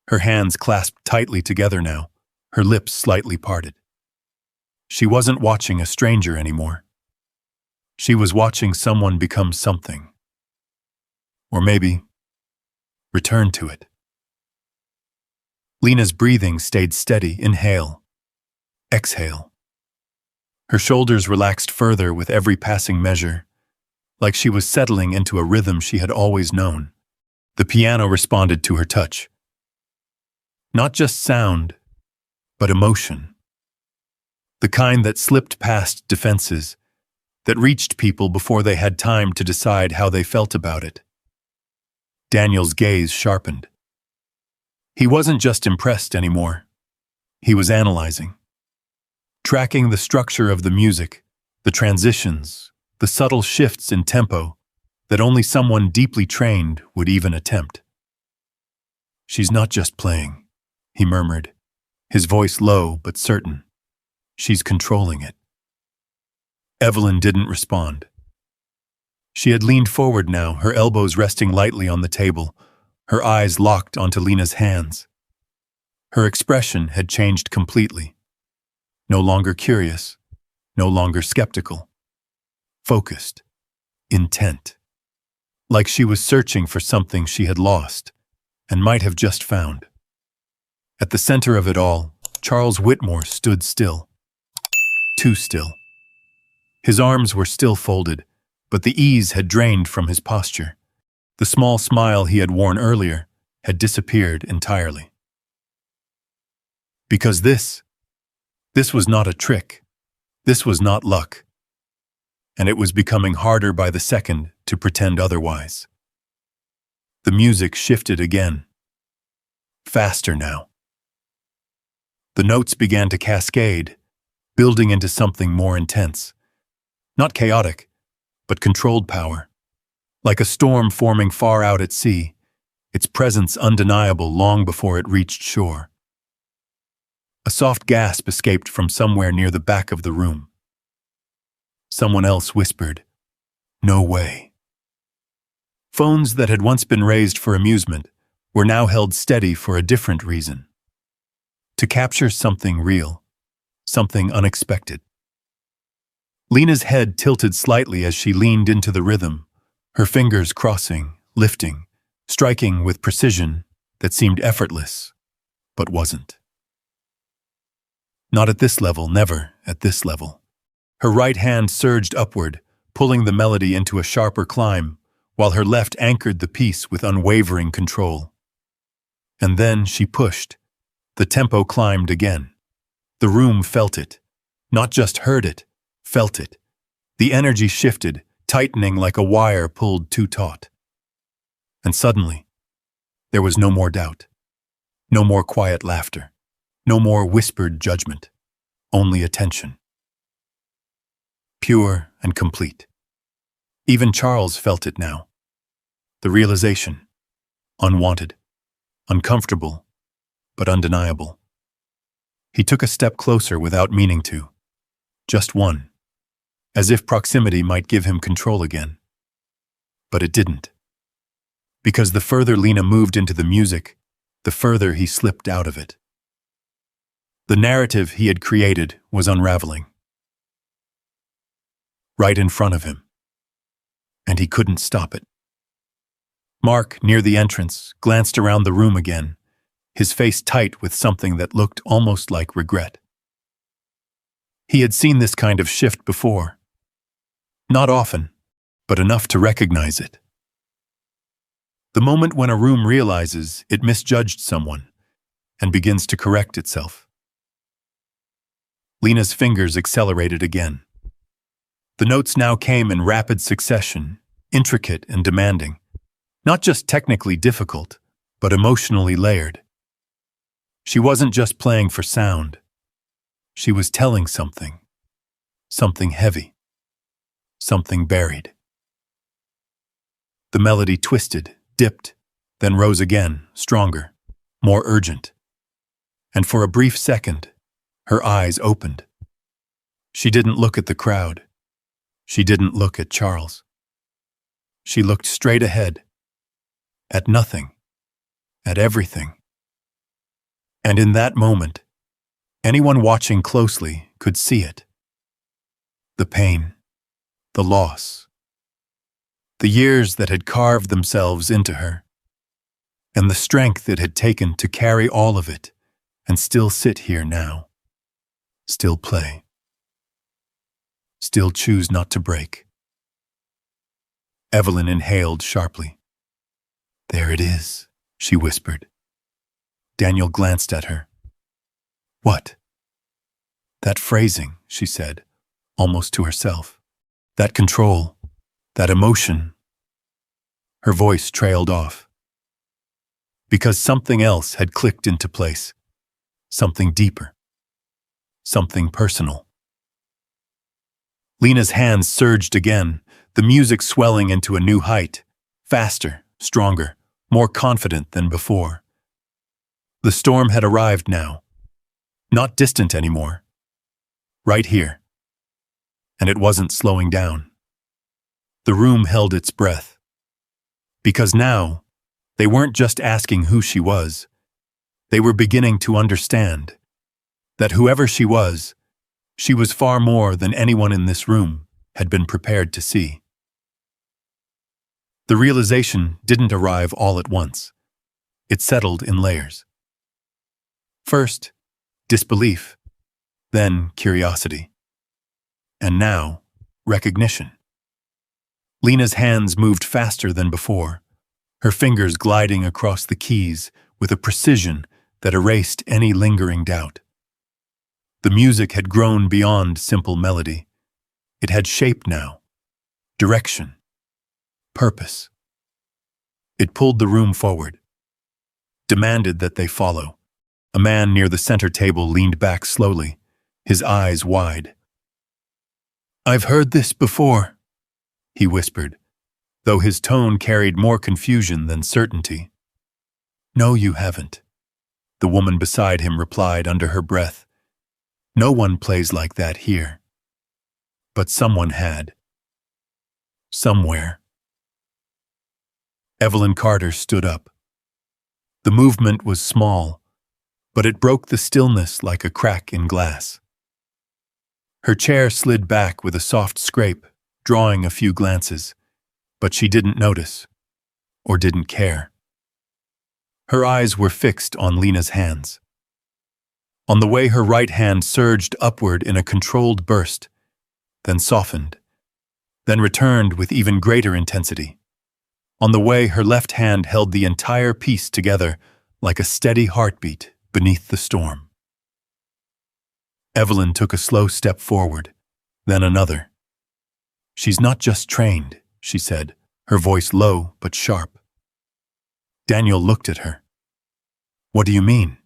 her hands clasped tightly together now, her lips slightly parted. She wasn't watching a stranger anymore. She was watching someone become something. Or maybe return to it. Lena's breathing stayed steady. Inhale. Exhale. Her shoulders relaxed further with every passing measure, like she was settling into a rhythm she had always known. The piano responded to her touch. Not just sound, but emotion. The kind that slipped past defenses, that reached people before they had time to decide how they felt about it. Daniel's gaze sharpened. He wasn't just impressed anymore. He was analyzing. Tracking the structure of the music, the transitions, the subtle shifts in tempo that only someone deeply trained would even attempt. "She's not just playing," he murmured, his voice low but certain. "She's controlling it." Evelyn didn't respond. She had leaned forward now, her elbows resting lightly on the table, her eyes locked onto Lena's hands. Her expression had changed completely. No longer curious, no longer skeptical. Focused, intent. Like she was searching for something she had lost, and might have just found. At the center of it all, Charles Whitmore stood still. Too still. His arms were still folded, but the ease had drained from his posture. The small smile he had worn earlier had disappeared entirely. Because this was not a trick. This was not luck. And it was becoming harder by the second to pretend otherwise. The music shifted again. Faster now. The notes began to cascade, building into something more intense. Not chaotic, but controlled power. Like a storm forming far out at sea, its presence undeniable long before it reached shore. A soft gasp escaped from somewhere near the back of the room. Someone else whispered, "No way." Phones that had once been raised for amusement were now held steady for a different reason. To capture something real, something unexpected. Lena's head tilted slightly as she leaned into the rhythm, her fingers crossing, lifting, striking with precision that seemed effortless, but wasn't. Not at this level, never at this level. Her right hand surged upward, pulling the melody into a sharper climb, while her left anchored the piece with unwavering control. And then she pushed. The tempo climbed again. The room felt it. Not just heard it, felt it. The energy shifted, tightening like a wire pulled too taut. And suddenly, there was no more doubt. No more quiet laughter. No more whispered judgment. Only attention. Pure and complete. Even Charles felt it now. The realization. Unwanted. Uncomfortable, but undeniable. He took a step closer without meaning to. Just one. As if proximity might give him control again. But it didn't. Because the further Lena moved into the music, the further he slipped out of it. The narrative he had created was unraveling. Right in front of him. And he couldn't stop it. Mark, near the entrance, glanced around the room again, his face tight with something that looked almost like regret. He had seen this kind of shift before. Not often, but enough to recognize it. The moment when a room realizes it misjudged someone and begins to correct itself. Lena's fingers accelerated again. The notes now came in rapid succession, intricate and demanding. Not just technically difficult, but emotionally layered. She wasn't just playing for sound. She was telling something. Something heavy. Something buried. The melody twisted, dipped, then rose again, stronger, more urgent. And for a brief second, her eyes opened. She didn't look at the crowd. She didn't look at Charles. She looked straight ahead. At nothing, at everything. And in that moment, anyone watching closely could see it. The pain, the loss, the years that had carved themselves into her, and the strength it had taken to carry all of it and still sit here now, still play, still choose not to break. Evelyn inhaled sharply. "There it is," she whispered. Daniel glanced at her. "What?" "That phrasing," she said, almost to herself. "That control, that emotion." Her voice trailed off. Because something else had clicked into place. Something deeper. Something personal. Lena's hands surged again, the music swelling into a new height. Faster, stronger. More confident than before. The storm had arrived now. Not distant anymore. Right here. And it wasn't slowing down. The room held its breath. Because now, they weren't just asking who she was. They were beginning to understand that whoever she was far more than anyone in this room had been prepared to see. The realization didn't arrive all at once. It settled in layers. First, disbelief, then curiosity. And now, recognition. Lena's hands moved faster than before, her fingers gliding across the keys with a precision that erased any lingering doubt. The music had grown beyond simple melody. It had shape now, direction, purpose. It pulled the room forward, demanded that they follow. A man near the center table leaned back slowly, his eyes wide. "I've heard this before," he whispered, though his tone carried more confusion than certainty. "No, you haven't," the woman beside him replied under her breath. "No one plays like that here." But someone had. Somewhere. Evelyn Carter stood up. The movement was small, but it broke the stillness like a crack in glass. Her chair slid back with a soft scrape, drawing a few glances, but she didn't notice, or didn't care. Her eyes were fixed on Lena's hands. On the way her right hand surged upward in a controlled burst, then softened, then returned with even greater intensity. On the way her left hand held the entire piece together like a steady heartbeat beneath the storm. Evelyn took a slow step forward, then another. "She's not just trained," she said, her voice low but sharp. Daniel looked at her. "What do you mean?"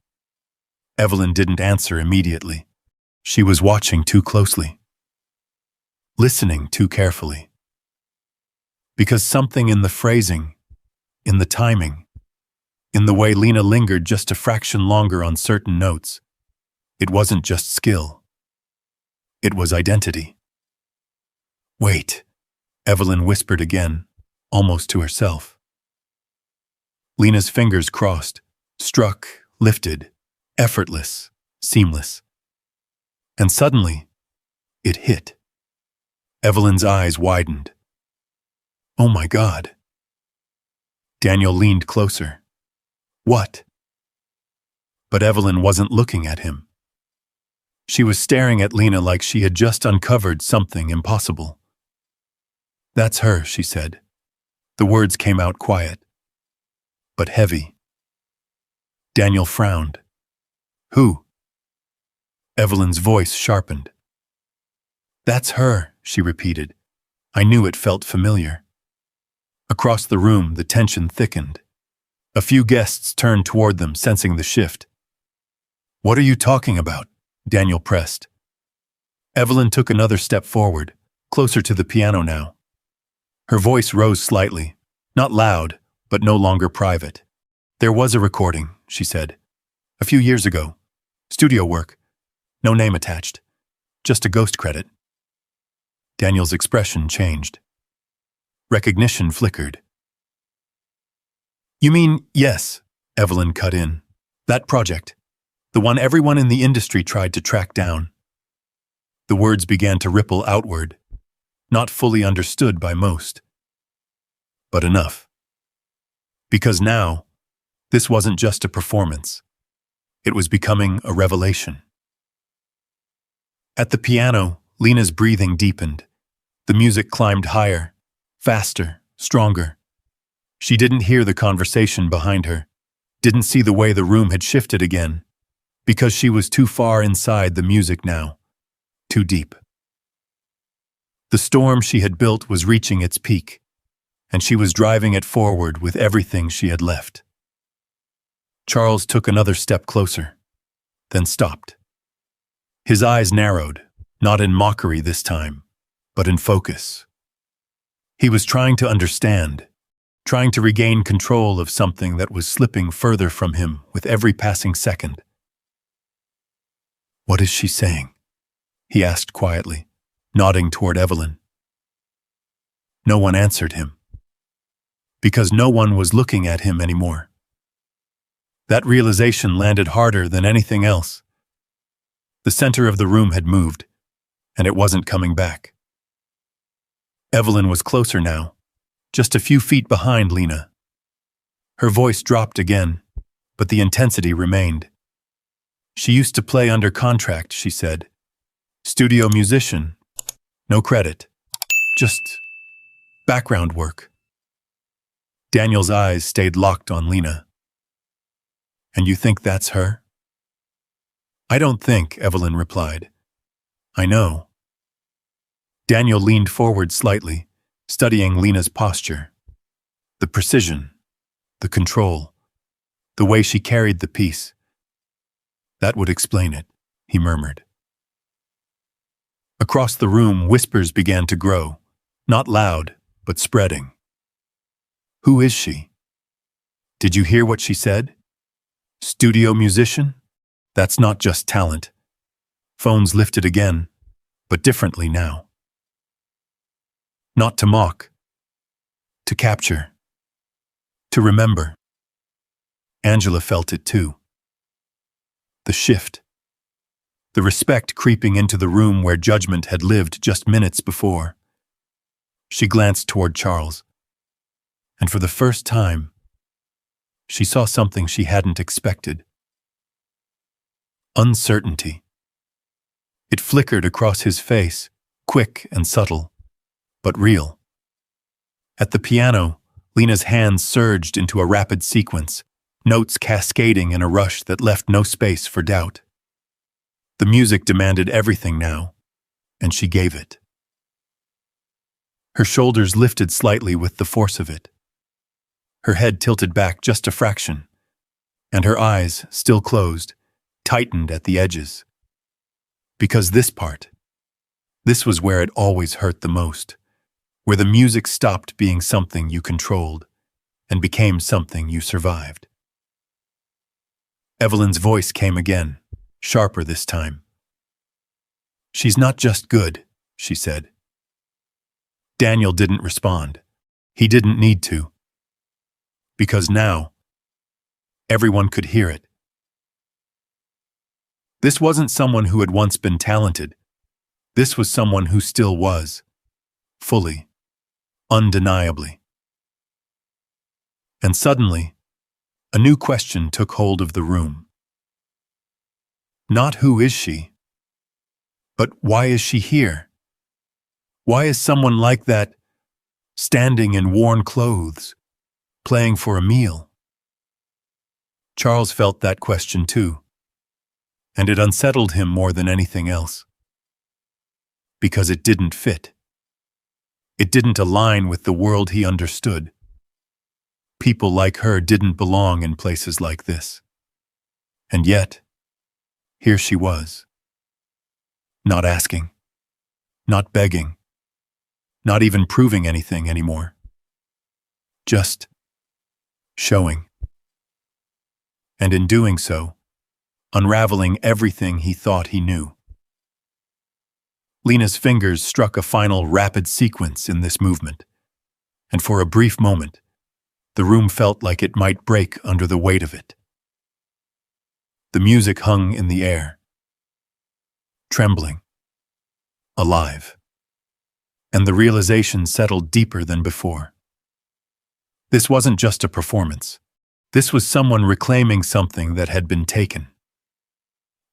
Evelyn didn't answer immediately. She was watching too closely, listening too carefully. Because something in the phrasing, in the timing, in the way Lena lingered just a fraction longer on certain notes, it wasn't just skill. It was identity. "Wait," Evelyn whispered again, almost to herself. Lena's fingers crossed, struck, lifted, effortless, seamless. And suddenly, it hit. Evelyn's eyes widened. "Oh my God." Daniel leaned closer. "What?" But Evelyn wasn't looking at him. She was staring at Lena like she had just uncovered something impossible. "That's her," she said. The words came out quiet, but heavy. Daniel frowned. "Who?" Evelyn's voice sharpened. "That's her," she repeated. I knew it felt familiar. Across the room, the tension thickened. A few guests turned toward them, sensing the shift. "What are you talking about?" Daniel pressed. Evelyn took another step forward, closer to the piano now. Her voice rose slightly, not loud, but no longer private. "There was a recording," she said. "A few years ago. Studio work. No name attached. Just a ghost credit." Daniel's expression changed. Recognition flickered. "You mean, yes," Evelyn cut in. "That project. The one everyone in the industry tried to track down." The words began to ripple outward, not fully understood by most. But enough. Because now, this wasn't just a performance. It was becoming a revelation. At the piano, Lena's breathing deepened. The music climbed higher, faster, stronger. She didn't hear the conversation behind her, didn't see the way the room had shifted again, because she was too far inside the music now, too deep. The storm she had built was reaching its peak, and she was driving it forward with everything she had left. Charles took another step closer, then stopped. His eyes narrowed, not in mockery this time, but in focus. He was trying to understand, trying to regain control of something that was slipping further from him with every passing second. "What is she saying?" he asked quietly, nodding toward Evelyn. No one answered him, because no one was looking at him anymore. That realization landed harder than anything else. The center of the room had moved, and it wasn't coming back. Evelyn was closer now, just a few feet behind Lena. Her voice dropped again, but the intensity remained. She used to play under contract, she said. Studio musician. No credit. Just background work. Daniel's eyes stayed locked on Lena. And you think that's her? I don't think, Evelyn replied. I know. Daniel leaned forward slightly, studying Lena's posture. The precision, the control, the way she carried the piece. That would explain it, he murmured. Across the room, whispers began to grow, not loud, but spreading. Who is she? Did you hear what she said? Studio musician? That's not just talent. Phones lifted again, but differently now. Not to mock, to capture, to remember. Angela felt it too. The shift. The respect creeping into the room where judgment had lived just minutes before. She glanced toward Charles, and for the first time, she saw something she hadn't expected. Uncertainty. It flickered across his face, quick and subtle, but real. At the piano, Lena's hands surged into a rapid sequence, notes cascading in a rush that left no space for doubt. The music demanded everything now, and she gave it. Her shoulders lifted slightly with the force of it. Her head tilted back just a fraction, and her eyes, still closed, tightened at the edges. Because this was where it always hurt the most, where the music stopped being something you controlled and became something you survived. Evelyn's voice came again, sharper this time. She's not just good, she said. Daniel didn't respond. He didn't need to. Because now, everyone could hear it. This wasn't someone who had once been talented. This was someone who still was. Fully. Undeniably. And suddenly, a new question took hold of the room. Not who is she, but why is she here? Why is someone like that standing in worn clothes, playing for a meal? Charles felt that question too, and it unsettled him more than anything else. Because it didn't fit. It didn't align with the world he understood. People like her didn't belong in places like this. And yet, here she was. Not asking. Not begging. Not even proving anything anymore. Just showing. And in doing so, unraveling everything he thought he knew. Lena's fingers struck a final rapid sequence in this movement, and for a brief moment, the room felt like it might break under the weight of it. The music hung in the air, trembling, alive, and the realization settled deeper than before. This wasn't just a performance. This was someone reclaiming something that had been taken.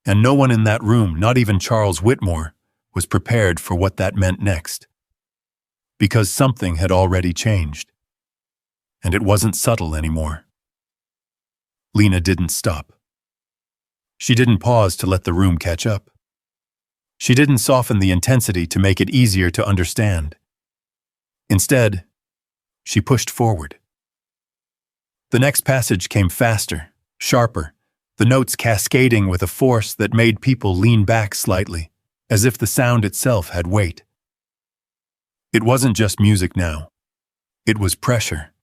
And no one in that room, not even Charles Whitmore, was prepared for what that meant next. Because something had already changed. And it wasn't subtle anymore. Lena didn't stop. She didn't pause to let the room catch up. She didn't soften the intensity to make it easier to understand. Instead, she pushed forward. The next passage came faster, sharper, the notes cascading with a force that made people lean back slightly, as if the sound itself had weight. It wasn't just music now. It was pressure.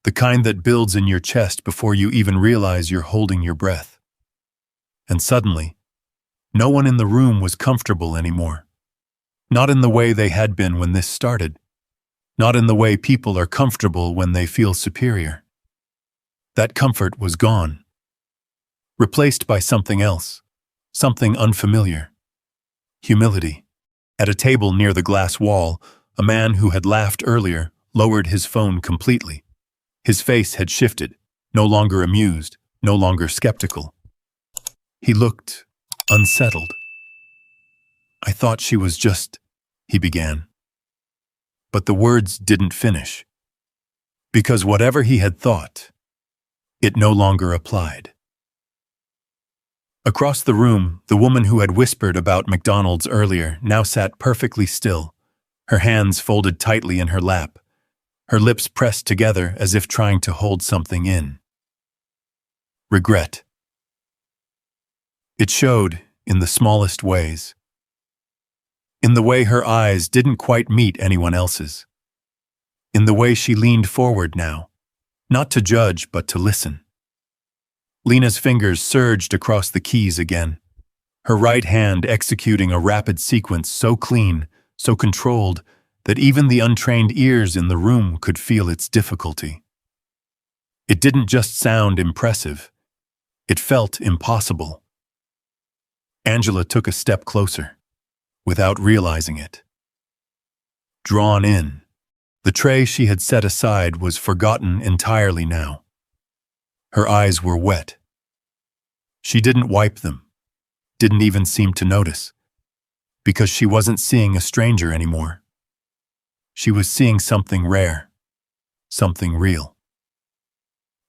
The kind that builds in your chest before you even realize you're holding your breath. And suddenly, no one in the room was comfortable anymore. Not in the way they had been when this started. Not in the way people are comfortable when they feel superior. That comfort was gone. Replaced by something else. Something unfamiliar. Humility. At a table near the glass wall, a man who had laughed earlier lowered his phone completely. His face had shifted, no longer amused, no longer skeptical. He looked unsettled. "I thought she was just," he began. But the words didn't finish. Because whatever he had thought, it no longer applied. Across the room, the woman who had whispered about McDonald's earlier now sat perfectly still, her hands folded tightly in her lap, her lips pressed together as if trying to hold something in. Regret. It showed in the smallest ways. In the way her eyes didn't quite meet anyone else's. In the way she leaned forward now, not to judge but to listen. Lena's fingers surged across the keys again, her right hand executing a rapid sequence so clean, so controlled, that even the untrained ears in the room could feel its difficulty. It didn't just sound impressive, it felt impossible. Angela took a step closer, without realizing it. Drawn in, the tray she had set aside was forgotten entirely now. Her eyes were wet. She didn't wipe them, didn't even seem to notice, because she wasn't seeing a stranger anymore. She was seeing something rare, something real.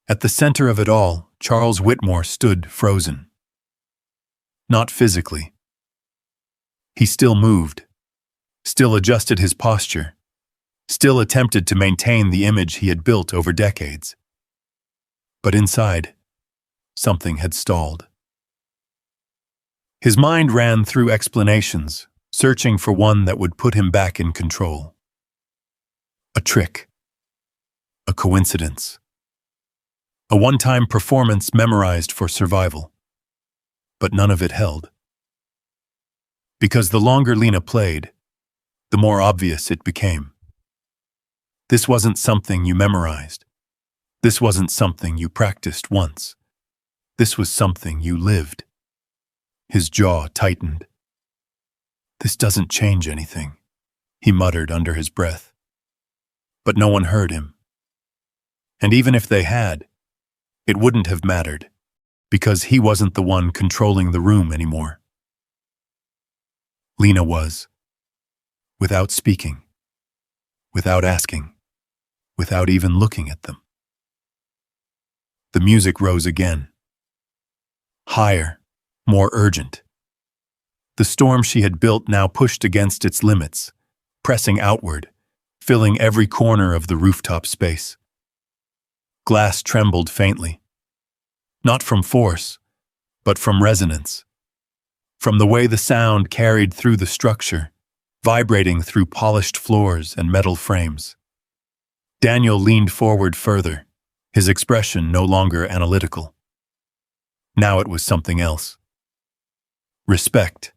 At the center of it all, Charles Whitmore stood frozen. Not physically. He still moved, still adjusted his posture, still attempted to maintain the image he had built over decades. But inside, something had stalled. His mind ran through explanations, searching for one that would put him back in control. A trick. A coincidence. A one-time performance memorized for survival. But none of it held. Because the longer Lena played, the more obvious it became. This wasn't something you memorized. This wasn't something you practiced once. This was something you lived. His jaw tightened. "This doesn't change anything," he muttered under his breath. But no one heard him. And even if they had, it wouldn't have mattered, because he wasn't the one controlling the room anymore. Lena was. Without speaking, without asking, without even looking at them. The music rose again. Higher, more urgent. The storm she had built now pushed against its limits, pressing outward, filling every corner of the rooftop space. Glass trembled faintly. Not from force, but from resonance. From the way the sound carried through the structure, vibrating through polished floors and metal frames. Daniel leaned forward further, his expression no longer analytical. Now it was something else. Respect.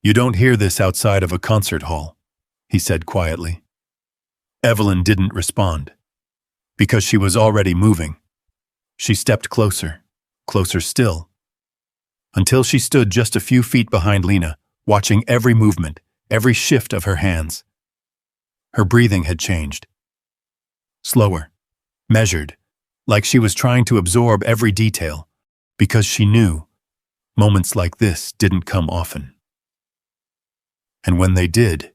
"You don't hear this outside of a concert hall," he said quietly. Evelyn didn't respond, because she was already moving. She stepped closer, closer still, until she stood just a few feet behind Lena, watching every movement, every shift of her hands. Her breathing had changed. Slower, measured, like she was trying to absorb every detail, because she knew moments like this didn't come often. And when they did,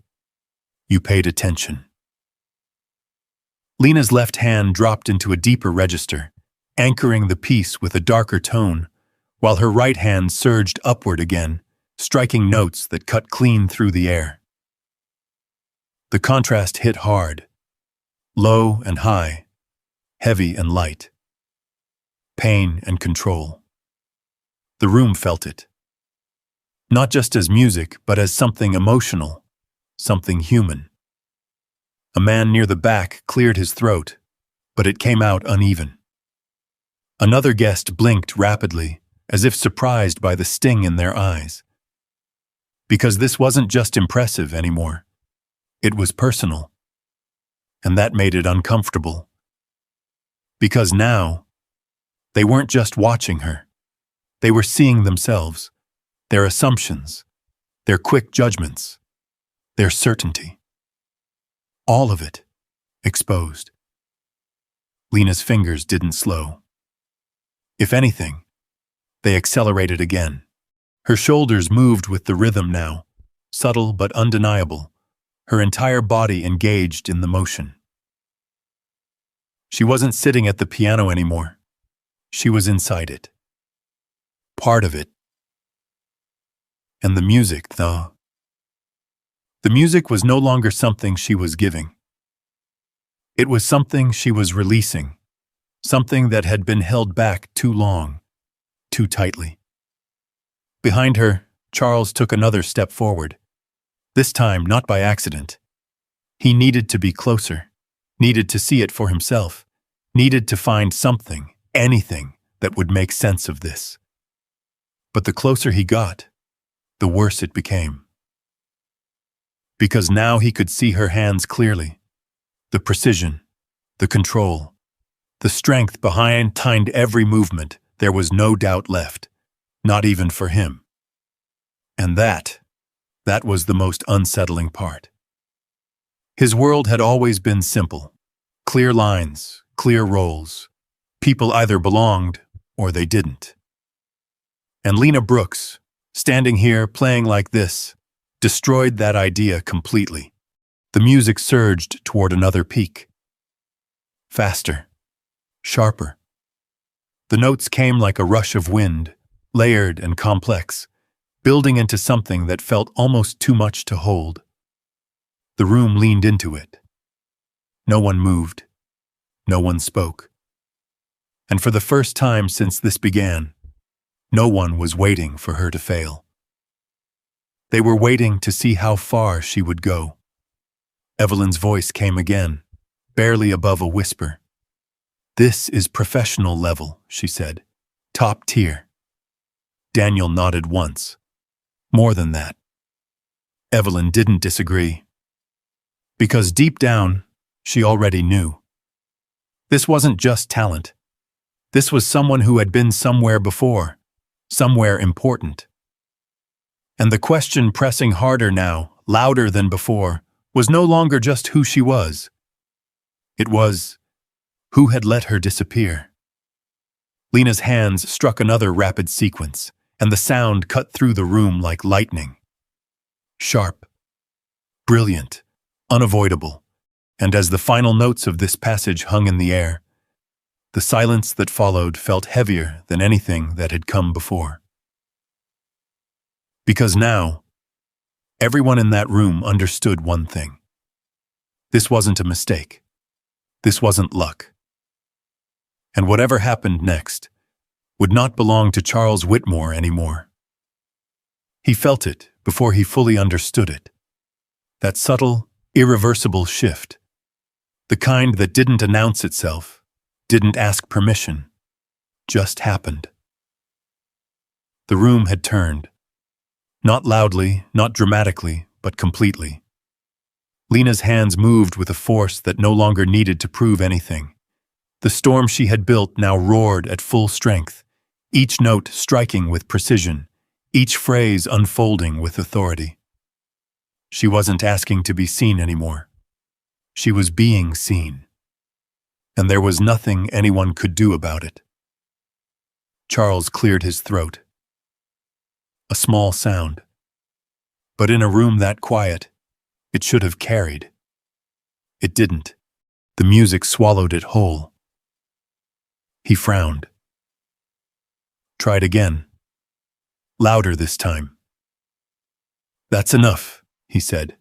you paid attention. Lena's left hand dropped into a deeper register, anchoring the piece with a darker tone, while her right hand surged upward again, striking notes that cut clean through the air. The contrast hit hard, low and high, heavy and light. Pain and control. The room felt it. Not just as music, but as something emotional, something human. A man near the back cleared his throat, but it came out uneven. Another guest blinked rapidly, as if surprised by the sting in their eyes. Because this wasn't just impressive anymore. It was personal. And that made it uncomfortable. Because now, they weren't just watching her. They were seeing themselves, their assumptions, their quick judgments, their certainty. All of it exposed. Lena's fingers didn't slow. If anything, They accelerated again. Her shoulders moved with the rhythm now, subtle but undeniable, her entire body engaged in the motion. She wasn't sitting at the piano anymore. She was inside it. Part of it. And the music, though. The music was no longer something she was giving. It was something she was releasing, something that had been held back too long, too tightly. Behind her, Charles took another step forward, this time not by accident. He needed to be closer, needed to see it for himself, needed to find something, anything, that would make sense of this. But the closer he got, the worse it became. Because now he could see her hands clearly, the precision, the control, the strength behind every movement. There was no doubt left, not even for him. And that was the most unsettling part. His world had always been simple. Clear lines, clear roles. People either belonged or they didn't. And Lena Brooks, standing here playing like this, destroyed that idea completely. The music surged toward another peak. Faster, sharper. The notes came like a rush of wind, layered and complex, building into something that felt almost too much to hold. The room leaned into it. No one moved. No one spoke. And for the first time since this began, no one was waiting for her to fail. They were waiting to see how far she would go. Evelyn's voice came again, barely above a whisper. "This is professional level," she said. "Top tier." Daniel nodded once. More than that. Evelyn didn't disagree. Because deep down, she already knew. This wasn't just talent. This was someone who had been somewhere before, somewhere important. And the question pressing harder now, louder than before, was no longer just who she was. It was, who had let her disappear? Lena's hands struck another rapid sequence, and the sound cut through the room like lightning. Sharp, brilliant, unavoidable, and as the final notes of this passage hung in the air, the silence that followed felt heavier than anything that had come before. Because now, everyone in that room understood one thing. This wasn't a mistake. This wasn't luck. And whatever happened next would not belong to Charles Whitmore anymore. He felt it before he fully understood it. That subtle, irreversible shift. The kind that didn't announce itself, didn't ask permission, just happened. The room had turned. Not loudly, not dramatically, but completely. Lena's hands moved with a force that no longer needed to prove anything. The storm she had built now roared at full strength, each note striking with precision, each phrase unfolding with authority. She wasn't asking to be seen anymore. She was being seen. And there was nothing anyone could do about it. Charles cleared his throat. A small sound. But in a room that quiet, it should have carried. It didn't. The music swallowed it whole. He frowned. Tried again. Louder this time. "That's enough," he said.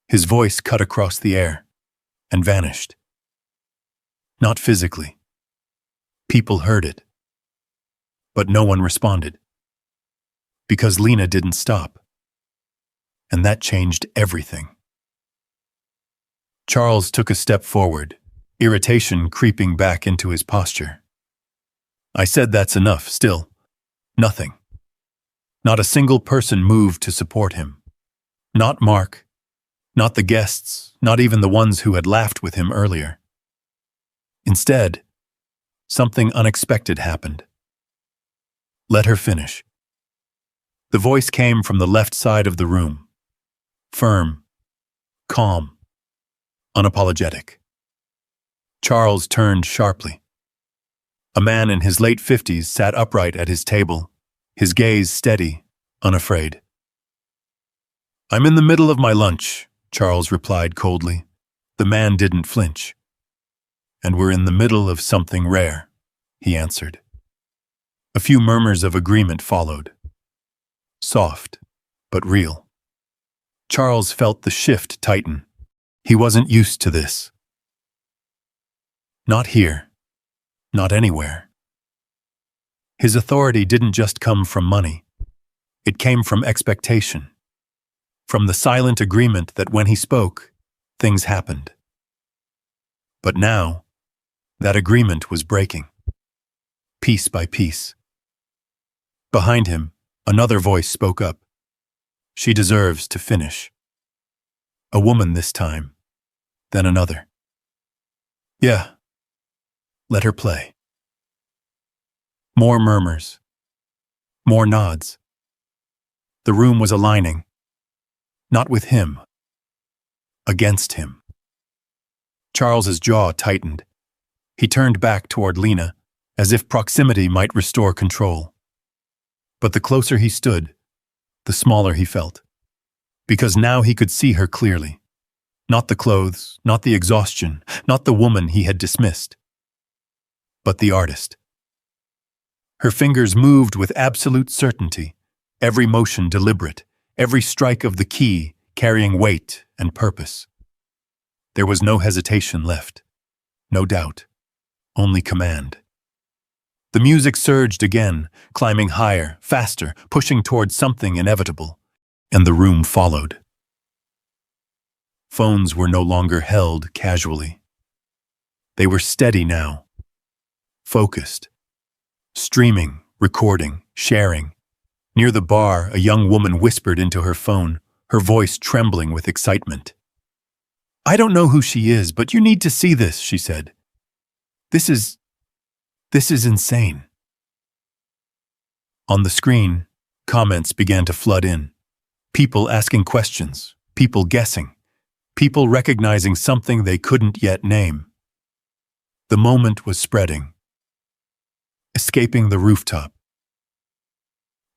His voice cut across the air and vanished. Not physically. People heard it. But no one responded. Because Lena didn't stop. And that changed everything. Charles took a step forward, irritation creeping back into his posture. "I said that's enough, still. Nothing." Not a single person moved to support him. Not Mark, not the guests, not even the ones who had laughed with him earlier. Instead, something unexpected happened. "Let her finish." The voice came from the left side of the room. Firm, calm, unapologetic. Charles turned sharply. A man in his late 50s sat upright at his table, his gaze steady, unafraid. "I'm in the middle of my lunch," Charles replied coldly. The man didn't flinch. "And we're in the middle of something rare," he answered. A few murmurs of agreement followed. Soft, but real. Charles felt the shift tighten. He wasn't used to this. Not here. Not anywhere. His authority didn't just come from money. It came from expectation. From the silent agreement that when he spoke, things happened. But now, that agreement was breaking. Piece by piece. Behind him, another voice spoke up. "She deserves to finish." A woman this time, then another. "Yeah, let her play." More murmurs. More nods. The room was aligning. Not with him. Against him. Charles's jaw tightened. He turned back toward Lena, as if proximity might restore control. But the closer he stood, the smaller he felt. Because now he could see her clearly. Not the clothes, not the exhaustion, not the woman he had dismissed. But the artist. Her fingers moved with absolute certainty, every motion deliberate, every strike of the key carrying weight and purpose. There was no hesitation left, no doubt, only command. The music surged again, climbing higher, faster, pushing toward something inevitable, and the room followed. Phones were no longer held casually. They were steady now, focused, streaming, recording, sharing. Near the bar, a young woman whispered into her phone, her voice trembling with excitement. "I don't know who she is, but you need to see this," she said. This is insane." On the screen, comments began to flood in. People asking questions, people guessing, people recognizing something they couldn't yet name. The moment was spreading. Escaping the rooftop.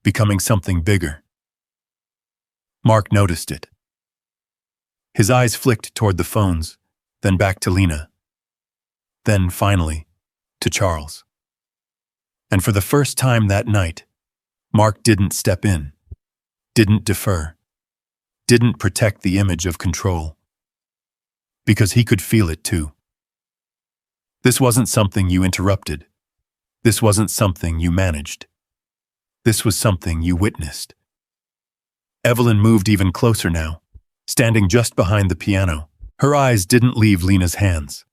Becoming something bigger. Mark noticed it. His eyes flicked toward the phones, then back to Lena. Then, finally, to Charles. And for the first time that night, Mark didn't step in, didn't defer, didn't protect the image of control. Because he could feel it too. This wasn't something you interrupted. This wasn't something you managed. This was something you witnessed. Evelyn moved even closer now, standing just behind the piano. Her eyes didn't leave Lena's hands.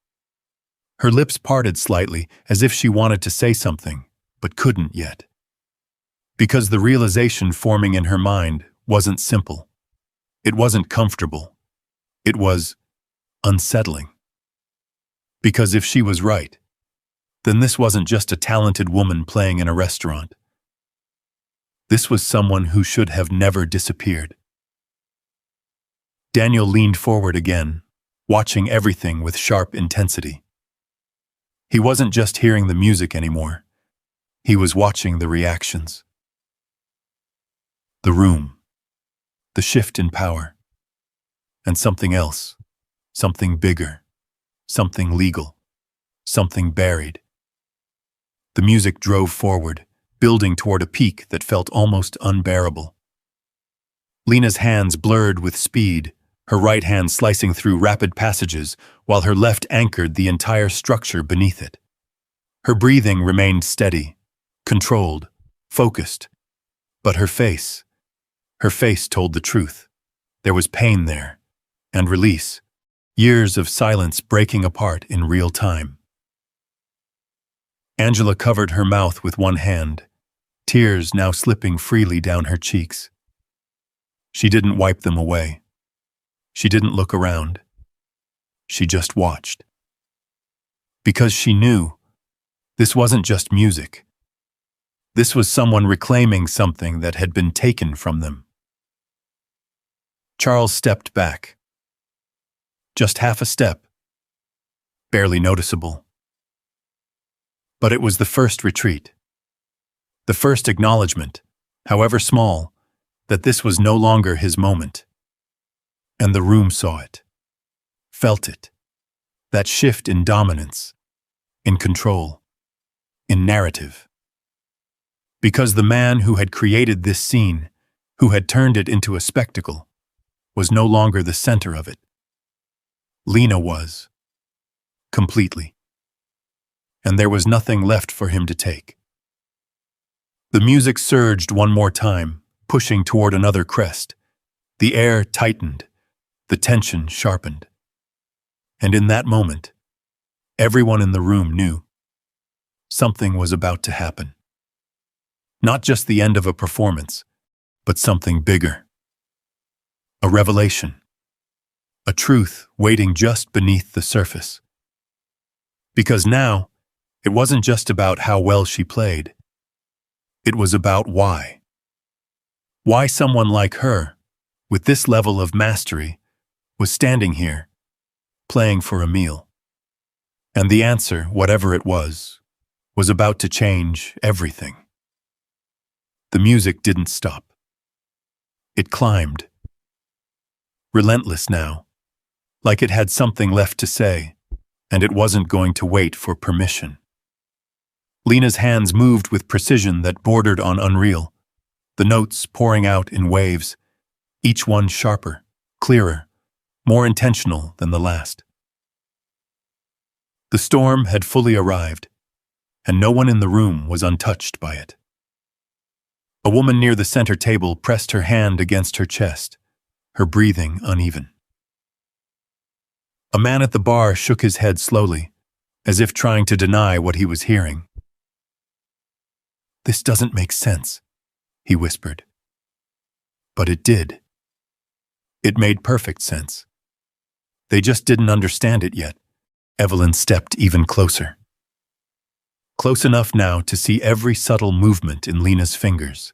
Her lips parted slightly, as if she wanted to say something, but couldn't yet. Because the realization forming in her mind wasn't simple. It wasn't comfortable. It was unsettling. Because if she was right, then this wasn't just a talented woman playing in a restaurant. This was someone who should have never disappeared. Daniel leaned forward again, watching everything with sharp intensity. He wasn't just hearing the music anymore. He was watching the reactions. The room. The shift in power. And something else. Something bigger. Something legal. Something buried. The music drove forward, building toward a peak that felt almost unbearable. Lena's hands blurred with speed, her right hand slicing through rapid passages, while her left anchored the entire structure beneath it. Her breathing remained steady, controlled, focused. But her face told the truth. There was pain there, and release. Years of silence breaking apart in real time. Angela covered her mouth with one hand, tears now slipping freely down her cheeks. She didn't wipe them away. She didn't look around. She just watched. Because she knew this wasn't just music. This was someone reclaiming something that had been taken from them. Charles stepped back. Just half a step. Barely noticeable. But it was the first retreat. The first acknowledgement, however small, that this was no longer his moment. And the room saw it, felt it, that shift in dominance, in control, in narrative. Because the man who had created this scene, who had turned it into a spectacle, was no longer the center of it. Lena was, completely. And there was nothing left for him to take. The music surged one more time, pushing toward another crest. The air tightened, the tension sharpened. And in that moment, everyone in the room knew something was about to happen. Not just the end of a performance, but something bigger. A revelation. A truth waiting just beneath the surface. Because now, it wasn't just about how well she played. It was about why. Why someone like her, with this level of mastery, was standing here, playing for a meal. And the answer, whatever it was about to change everything. The music didn't stop. It climbed. Relentless now, like it had something left to say, and it wasn't going to wait for permission. Lena's hands moved with precision that bordered on unreal, the notes pouring out in waves, each one sharper, clearer, more intentional than the last. The storm had fully arrived, and no one in the room was untouched by it. A woman near the center table pressed her hand against her chest, her breathing uneven. A man at the bar shook his head slowly, as if trying to deny what he was hearing. "This doesn't make sense," he whispered. But it did. It made perfect sense. They just didn't understand it yet. Evelyn stepped even closer. Close enough now to see every subtle movement in Lena's fingers.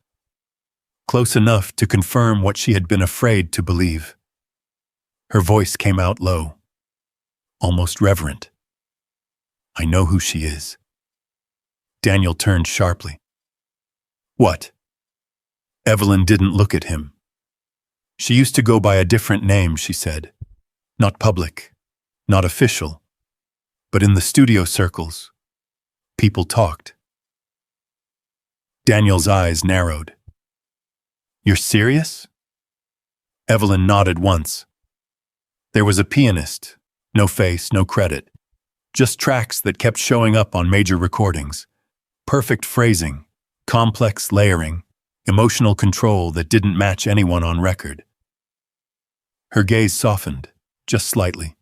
Close enough to confirm what she had been afraid to believe. Her voice came out low, almost reverent. "I know who she is." Daniel turned sharply. "What?" Evelyn didn't look at him. She used to go by a different name, she said. Not public, not official, but in the studio circles, people talked. Daniel's eyes narrowed. "You're serious?" Evelyn nodded once. There was a pianist, no face, no credit, just tracks that kept showing up on major recordings. Perfect phrasing, complex layering, emotional control that didn't match anyone on record. Her gaze softened, just slightly.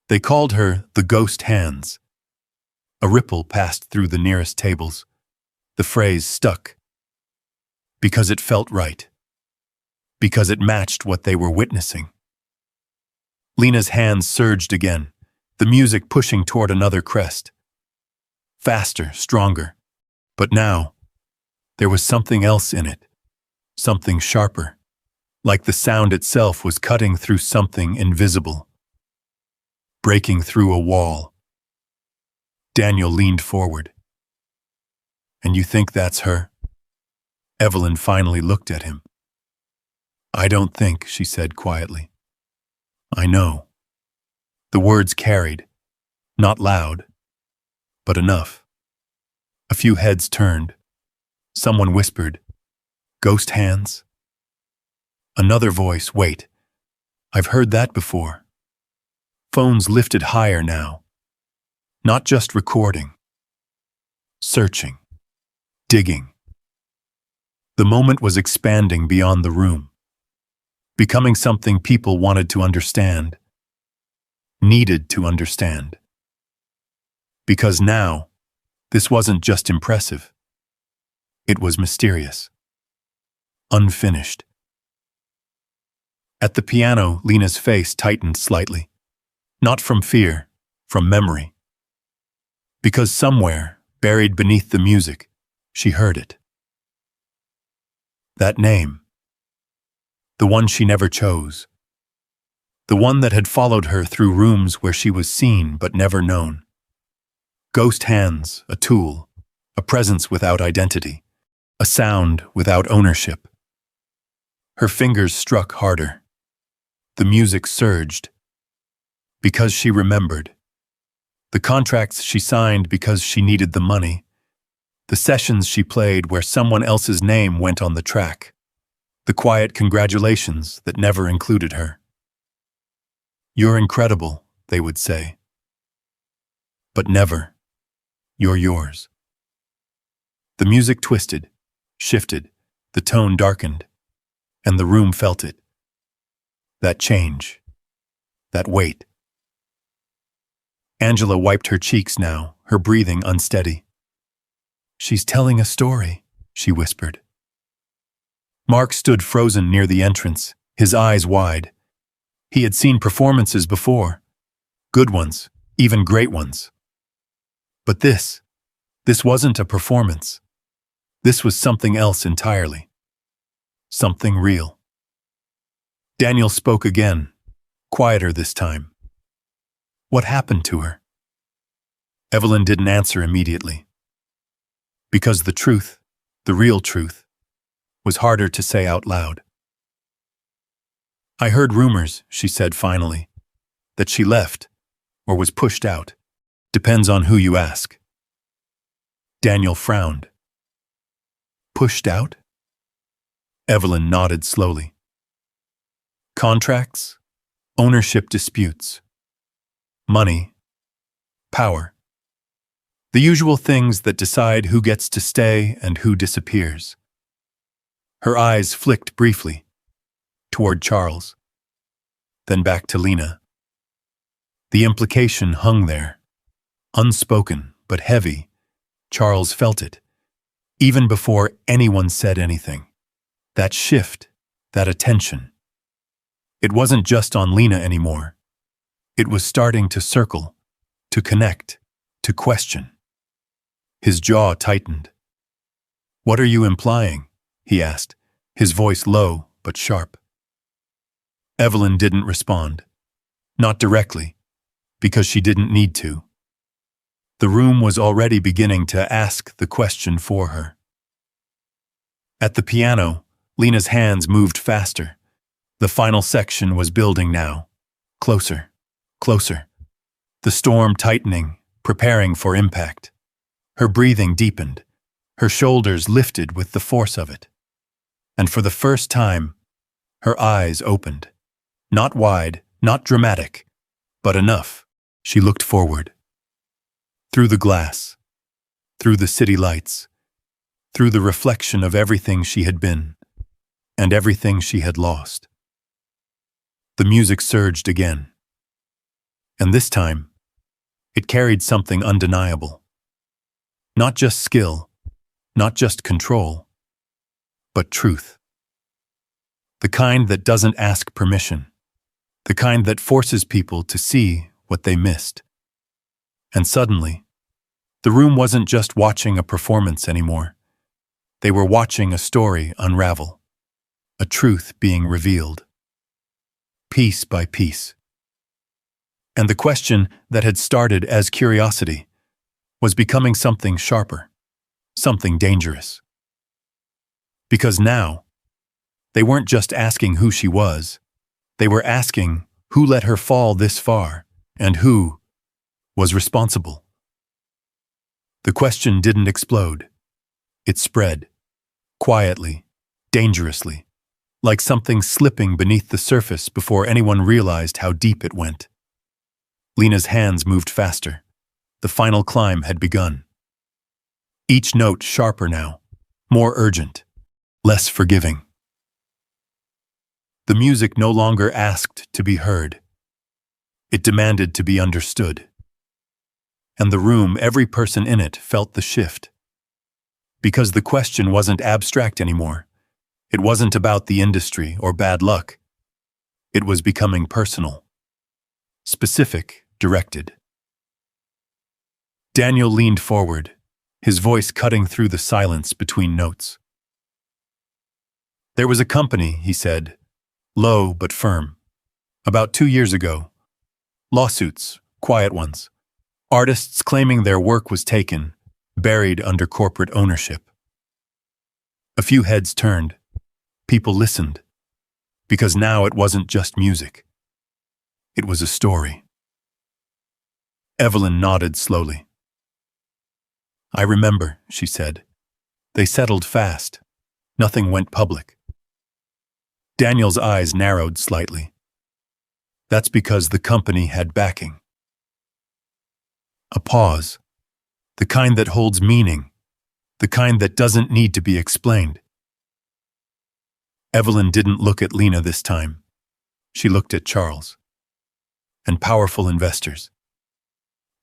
They called her the ghost hands. A ripple passed through the nearest tables. The phrase stuck. Because it felt right. Because it matched what they were witnessing. Lena's hands surged again, the music pushing toward another crest. Faster, stronger. But now, there was something else in it. Something sharper. Like the sound itself was cutting through something invisible. Breaking through a wall. Daniel leaned forward. "And you think that's her?" Evelyn finally looked at him. "I don't think," she said quietly. "I know." The words carried, not loud, but enough. A few heads turned. Someone whispered, "Ghost hands?" Another voice, "Wait, I've heard that before." Phones lifted higher now. Not just recording. Searching. Digging. The moment was expanding beyond the room. Becoming something people wanted to understand. Needed to understand. Because now, this wasn't just impressive. It was mysterious. Unfinished. At the piano, Lena's face tightened slightly. Not from fear, from memory. Because somewhere, buried beneath the music, she heard it. That name. The one she never chose. The one that had followed her through rooms where she was seen but never known. Ghost hands, a tool, a presence without identity, a sound without ownership. Her fingers struck harder. The music surged. Because she remembered. The contracts she signed because she needed the money. The sessions she played where someone else's name went on the track. The quiet congratulations that never included her. "You're incredible," they would say. But never, "You're yours." The music twisted, shifted, the tone darkened, and the room felt it. That change, that weight. Angela wiped her cheeks now, her breathing unsteady. "She's telling a story," she whispered. Mark stood frozen near the entrance, his eyes wide. He had seen performances before, good ones, even great ones. But this wasn't a performance. This was something else entirely. Something real. Daniel spoke again, quieter this time. What happened to her? Evelyn didn't answer immediately. Because the truth, the real truth, was harder to say out loud. "I heard rumors," she said finally, "that she left, or was pushed out. Depends on who you ask." Daniel frowned. "Pushed out?" Evelyn nodded slowly. "Contracts, ownership disputes, money, power. The usual things that decide who gets to stay and who disappears." Her eyes flicked briefly, toward Charles, then back to Lena. The implication hung there, unspoken but heavy. Charles felt it, even before anyone said anything. That shift, that attention. It wasn't just on Lena anymore. It was starting to circle, to connect, to question. His jaw tightened. "What are you implying?" he asked, his voice low but sharp. Evelyn didn't respond. Not directly, because she didn't need to. The room was already beginning to ask the question for her. At the piano, Lena's hands moved faster. The final section was building now. Closer, closer. The storm tightening, preparing for impact. Her breathing deepened. Her shoulders lifted with the force of it. And for the first time, her eyes opened. Not wide, not dramatic, but enough. She looked forward. Through the glass, through the city lights, through the reflection of everything she had been, and everything she had lost. The music surged again. And this time, it carried something undeniable. Not just skill, not just control, but truth. The kind that doesn't ask permission. The kind that forces people to see what they missed. And suddenly, the room wasn't just watching a performance anymore. They were watching a story unravel, a truth being revealed, piece by piece. And the question that had started as curiosity was becoming something sharper, something dangerous. Because now, they weren't just asking who she was, they were asking who let her fall this far and who was responsible. The question didn't explode. It spread, quietly, dangerously, like something slipping beneath the surface before anyone realized how deep it went. Lena's hands moved faster. The final climb had begun. Each note sharper now, more urgent, less forgiving. The music no longer asked to be heard. It demanded to be understood. And the room, every person in it, felt the shift. Because the question wasn't abstract anymore. It wasn't about the industry or bad luck. It was becoming personal. Specific, directed. Daniel leaned forward, his voice cutting through the silence between notes. "There was a company," he said, low but firm. "About 2 years ago. Lawsuits, quiet ones. Artists claiming their work was taken, buried under corporate ownership. A few heads turned. People listened. Because now it wasn't just music. It was a story. Evelyn nodded slowly. I remember, she said. They settled fast. Nothing went public. Daniel's eyes narrowed slightly. That's because the company had backing. A pause. The kind that holds meaning. The kind that doesn't need to be explained. Evelyn didn't look at Lena this time. She looked at Charles. And powerful investors.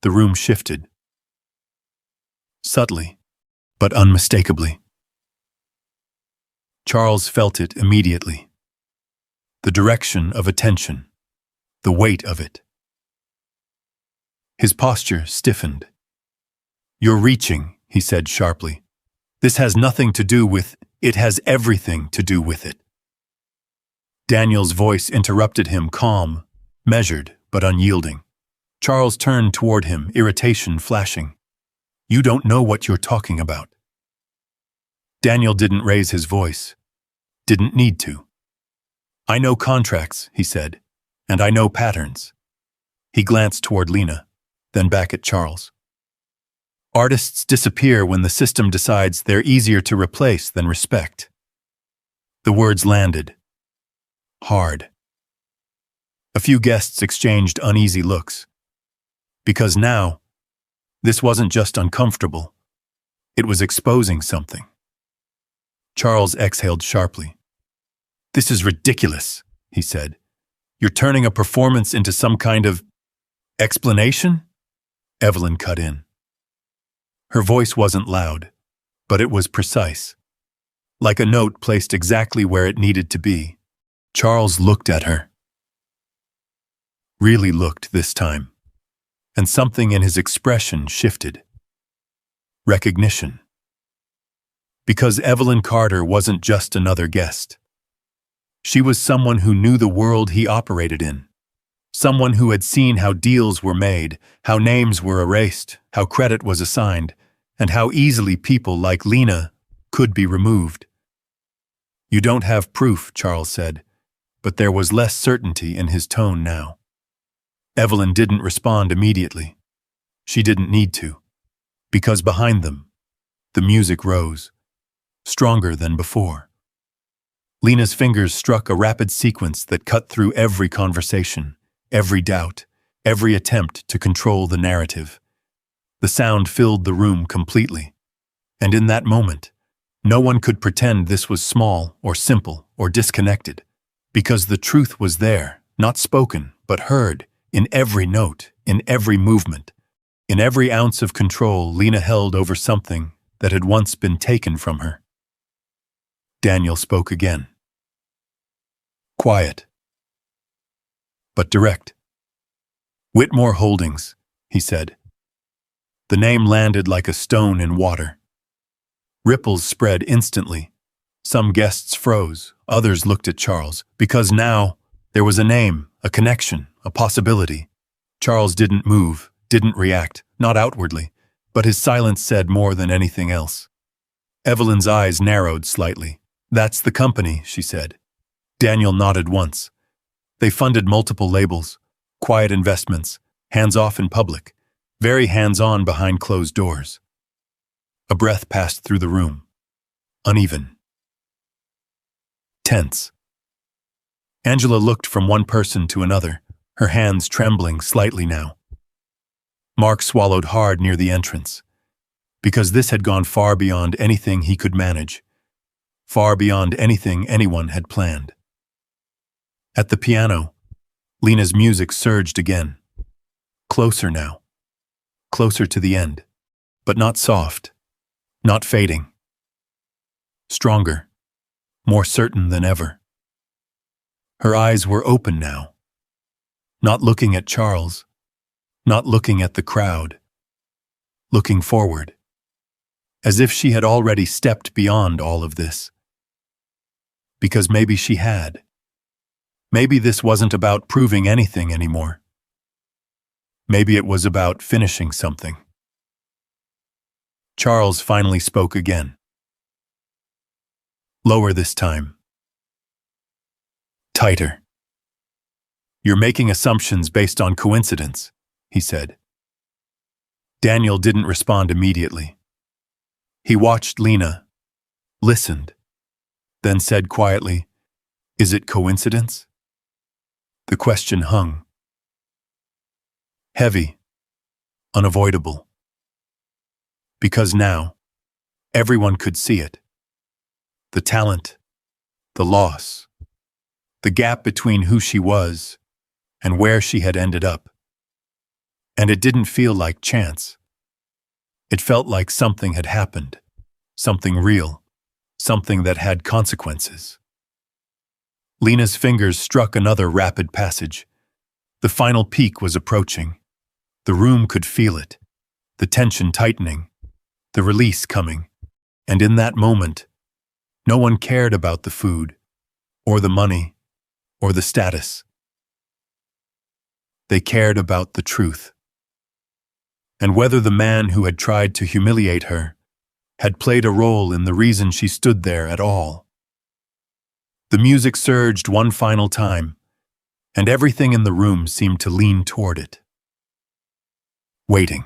The room shifted. Subtly, but unmistakably. Charles felt it immediately. The direction of attention. The weight of it. His posture stiffened. You're reaching, he said sharply. This has nothing to do with, it has everything to do with it. Daniel's voice interrupted him, calm, measured, but unyielding. Charles turned toward him, irritation flashing. You don't know what you're talking about. Daniel didn't raise his voice. Didn't need to. I know contracts, he said, and I know patterns. He glanced toward Lena, then back at Charles. Artists disappear when the system decides they're easier to replace than respect. The words landed. Hard. A few guests exchanged uneasy looks. Because now, this wasn't just uncomfortable. It was exposing something. Charles exhaled sharply. This is ridiculous, he said. You're turning a performance into some kind of explanation? Evelyn cut in. Her voice wasn't loud, but it was precise. Like a note placed exactly where it needed to be. Charles looked at her. Really looked this time. And something in his expression shifted. Recognition. Because Evelyn Carter wasn't just another guest. She was someone who knew the world he operated in. Someone who had seen how deals were made, how names were erased, how credit was assigned, and how easily people like Lena could be removed. You don't have proof, Charles said, but there was less certainty in his tone now. Evelyn didn't respond immediately. She didn't need to, because behind them, the music rose, stronger than before. Lena's fingers struck a rapid sequence that cut through every conversation, every doubt, every attempt to control the narrative. The sound filled the room completely, and in that moment, no one could pretend this was small or simple or disconnected, because the truth was there, not spoken, but heard, in every note, in every movement, in every ounce of control Lena held over something that had once been taken from her. Daniel spoke again. Quiet, but direct. Whitmore Holdings, he said. The name landed like a stone in water. Ripples spread instantly. Some guests froze, others looked at Charles, because now there was a name, a connection, a possibility. Charles didn't move, didn't react, not outwardly, but his silence said more than anything else. Evelyn's eyes narrowed slightly. That's the company, she said. Daniel nodded once. They funded multiple labels, quiet investments, hands-off in public, very hands-on behind closed doors. A breath passed through the room. Uneven. Tense. Angela looked from one person to another, her hands trembling slightly now. Mark swallowed hard near the entrance, because this had gone far beyond anything he could manage, far beyond anything anyone had planned. At the piano, Lena's music surged again. Closer now. Closer to the end, but not soft, not fading. Stronger, more certain than ever. Her eyes were open now, not looking at Charles, not looking at the crowd, looking forward, as if she had already stepped beyond all of this. Because maybe she had. Maybe this wasn't about proving anything anymore. Maybe it was about finishing something. Charles finally spoke again. Lower this time. Tighter. You're making assumptions based on coincidence, he said. Daniel didn't respond immediately. He watched Lena, listened, then said quietly, "Is it coincidence?" The question hung. Heavy, unavoidable. Because now, everyone could see it. The talent, the loss, the gap between who she was and where she had ended up. And it didn't feel like chance. It felt like something had happened, something real, something that had consequences. Lena's fingers struck another rapid passage. The final peak was approaching. The room could feel it, the tension tightening, the release coming. And in that moment, no one cared about the food, or the money, or the status. They cared about the truth. And whether the man who had tried to humiliate her had played a role in the reason she stood there at all. The music surged one final time, and everything in the room seemed to lean toward it. Waiting.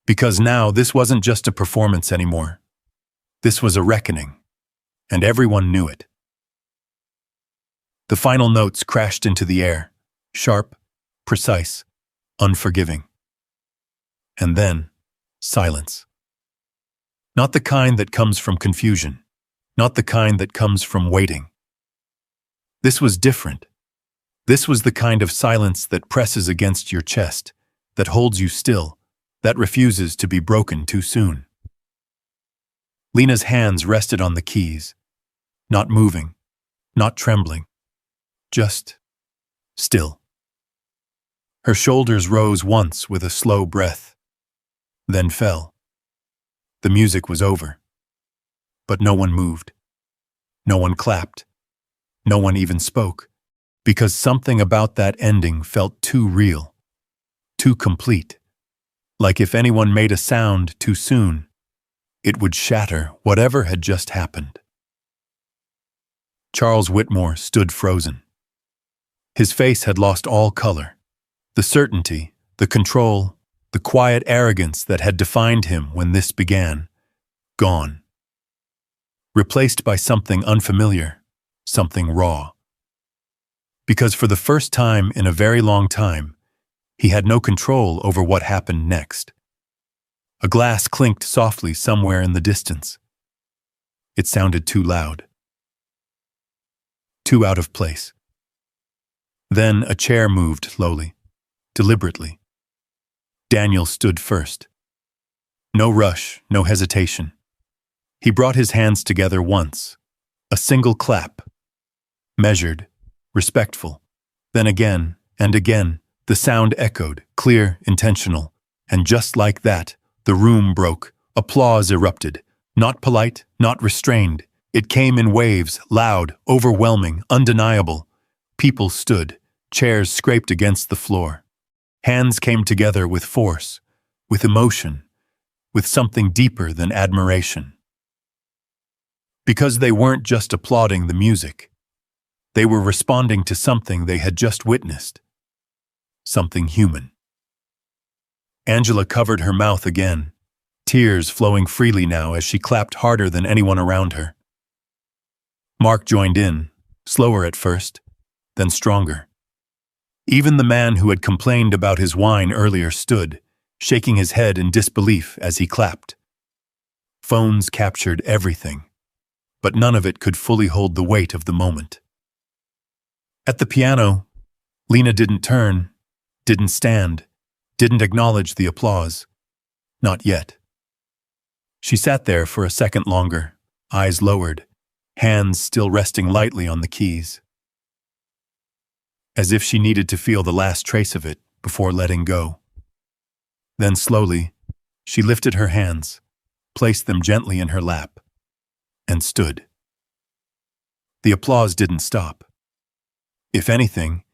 Because now this wasn't just a performance anymore. This was a reckoning, and everyone knew it. The final notes crashed into the air, sharp, precise, unforgiving. And then, silence. Not the kind that comes from confusion, not the kind that comes from waiting. This was different. This was the kind of silence that presses against your chest, that holds you still, that refuses to be broken too soon. Lena's hands rested on the keys, not moving, not trembling, just still. Her shoulders rose once with a slow breath, then fell. The music was over, but no one moved. No one clapped. No one even spoke, because something about that ending felt too real, too complete. Like if anyone made a sound too soon, it would shatter whatever had just happened. Charles Whitmore stood frozen. His face had lost all color. The certainty, the control, the quiet arrogance that had defined him when this began, gone. Replaced by something unfamiliar, something raw. Because for the first time in a very long time, he had no control over what happened next. A glass clinked softly somewhere in the distance. It sounded too loud. Too out of place. Then a chair moved slowly, deliberately. Daniel stood first. No rush, no hesitation. He brought his hands together once. A single clap. Measured, respectful. Then again and again. The sound echoed, clear, intentional, and just like that, the room broke. Applause erupted. Not polite, not restrained. It came in waves, loud, overwhelming, undeniable. People stood, chairs scraped against the floor. Hands came together with force, with emotion, with something deeper than admiration. Because they weren't just applauding the music. They were responding to something they had just witnessed. Something human. Angela covered her mouth again, tears flowing freely now as she clapped harder than anyone around her. Mark joined in, slower at first, then stronger. Even the man who had complained about his wine earlier stood, shaking his head in disbelief as he clapped. Phones captured everything, but none of it could fully hold the weight of the moment. At the piano, Lena didn't turn, didn't stand, didn't acknowledge the applause. Not yet. She sat there for a second longer, eyes lowered, hands still resting lightly on the keys. As if she needed to feel the last trace of it before letting go. Then slowly, she lifted her hands, placed them gently in her lap, and stood. The applause didn't stop. If anything,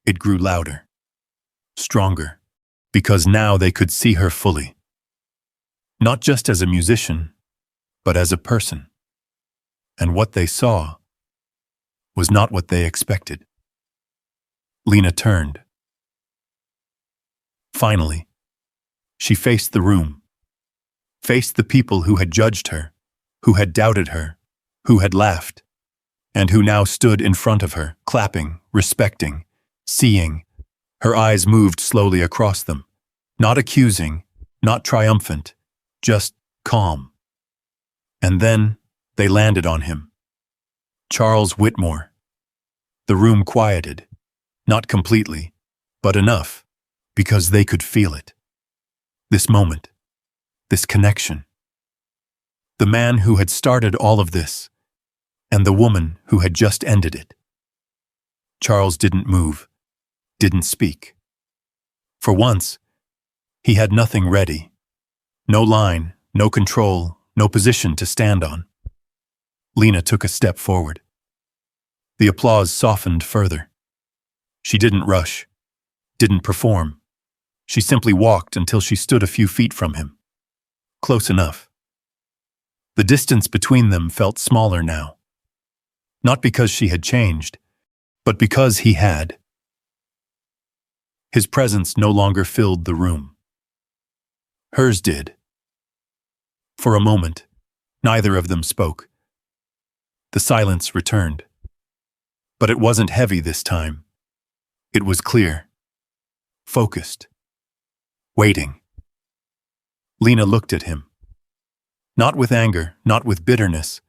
it grew louder. stronger, because now they could see her fully. Not just as a musician, but as a person. And what they saw was not what they expected. Lena turned. Finally, she faced the room, faced the people who had judged her, who had doubted her, who had laughed, and who now stood in front of her, clapping, respecting, seeing. Her eyes moved slowly across them, not accusing, not triumphant, just calm. And then they landed on him. Charles Whitmore. The room quieted, not completely, but enough, because they could feel it. This moment, this connection. The man who had started all of this, and the woman who had just ended it. Charles didn't move, didn't speak. For once, he had nothing ready. No line, no control, no position to stand on. Lena took a step forward. The applause softened further. She didn't rush, didn't perform. She simply walked until she stood a few feet from him. Close enough. The distance between them felt smaller now. Not because she had changed, but because he had. His presence no longer filled the room. Hers did. For a moment, neither of them spoke. The silence returned. But it wasn't heavy this time. It was clear, focused, waiting. Lena looked at him. Not with anger, not with bitterness,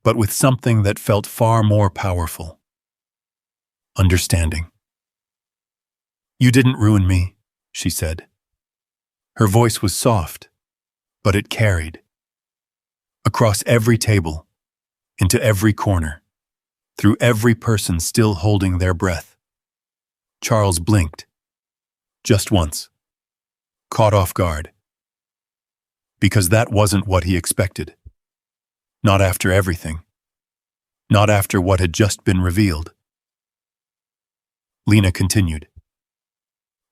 but with something that felt far more powerful. Understanding. "You didn't ruin me," she said. Her voice was soft, but it carried. Across every table, into every corner, through every person still holding their breath. Charles blinked. Just once. Caught off guard. Because that wasn't what he expected. Not after everything. Not after what had just been revealed. Lena continued.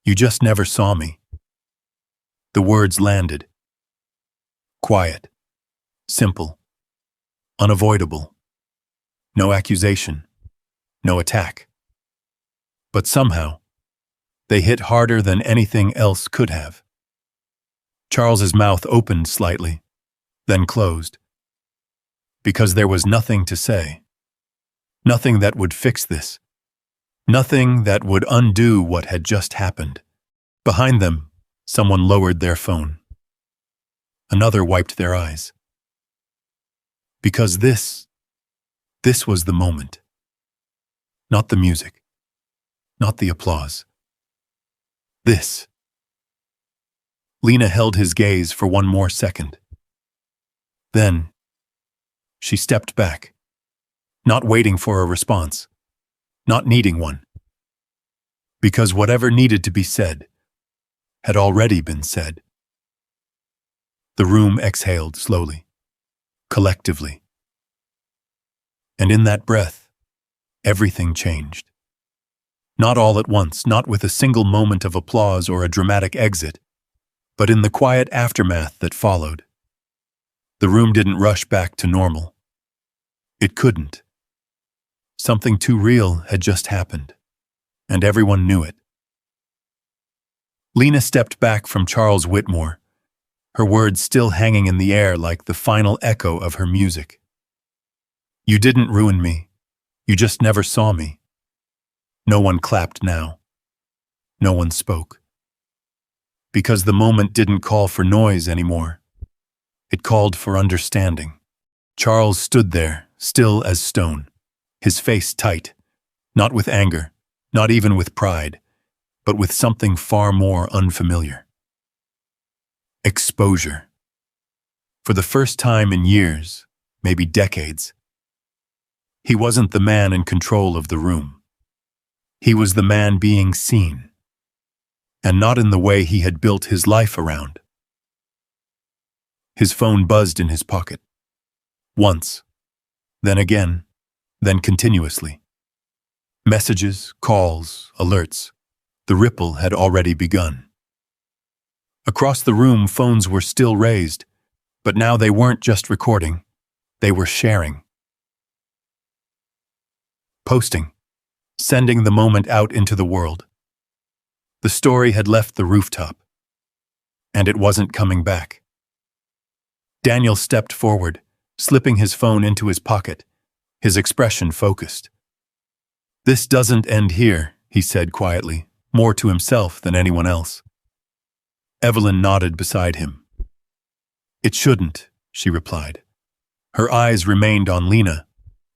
"You just never saw me." The words landed. Quiet. Simple. Unavoidable. No accusation. No attack. But somehow, they hit harder than anything else could have. Charles's mouth opened slightly, then closed. Because there was nothing to say. Nothing that would fix this. Nothing that would undo what had just happened. Behind them, someone lowered their phone. Another wiped their eyes. Because this was the moment. Not the music. Not the applause. This. Lena held his gaze for one more second. Then, she stepped back, not waiting for a response, not needing one. Because whatever needed to be said had already been said. The room exhaled slowly, collectively. And in that breath, everything changed. Not all at once, not with a single moment of applause or a dramatic exit, but in the quiet aftermath that followed. The room didn't rush back to normal. It couldn't. Something too real had just happened, and everyone knew it. Lena stepped back from Charles Whitmore, her words still hanging in the air like the final echo of her music. "You didn't ruin me. You just never saw me." No one clapped now. No one spoke. Because the moment didn't call for noise anymore. It called for understanding. Charles stood there, still as stone, his face tight, not with anger, not even with pride, but with something far more unfamiliar. Exposure. For the first time in years, maybe decades, he wasn't the man in control of the room. He was the man being seen, and not in the way he had built his life around. His phone buzzed in his pocket. Once, then again, then continuously. Messages, calls, alerts, The ripple had already begun. Across the room, phones were still raised, but now they weren't just recording, they were sharing. Posting, sending the moment out into the world. The story had left the rooftop, and it wasn't coming back. Daniel stepped forward, slipping his phone into his pocket, his expression focused. "This doesn't end here," he said quietly, more to himself than anyone else. Evelyn nodded beside him. "It shouldn't," she replied. Her eyes remained on Lena,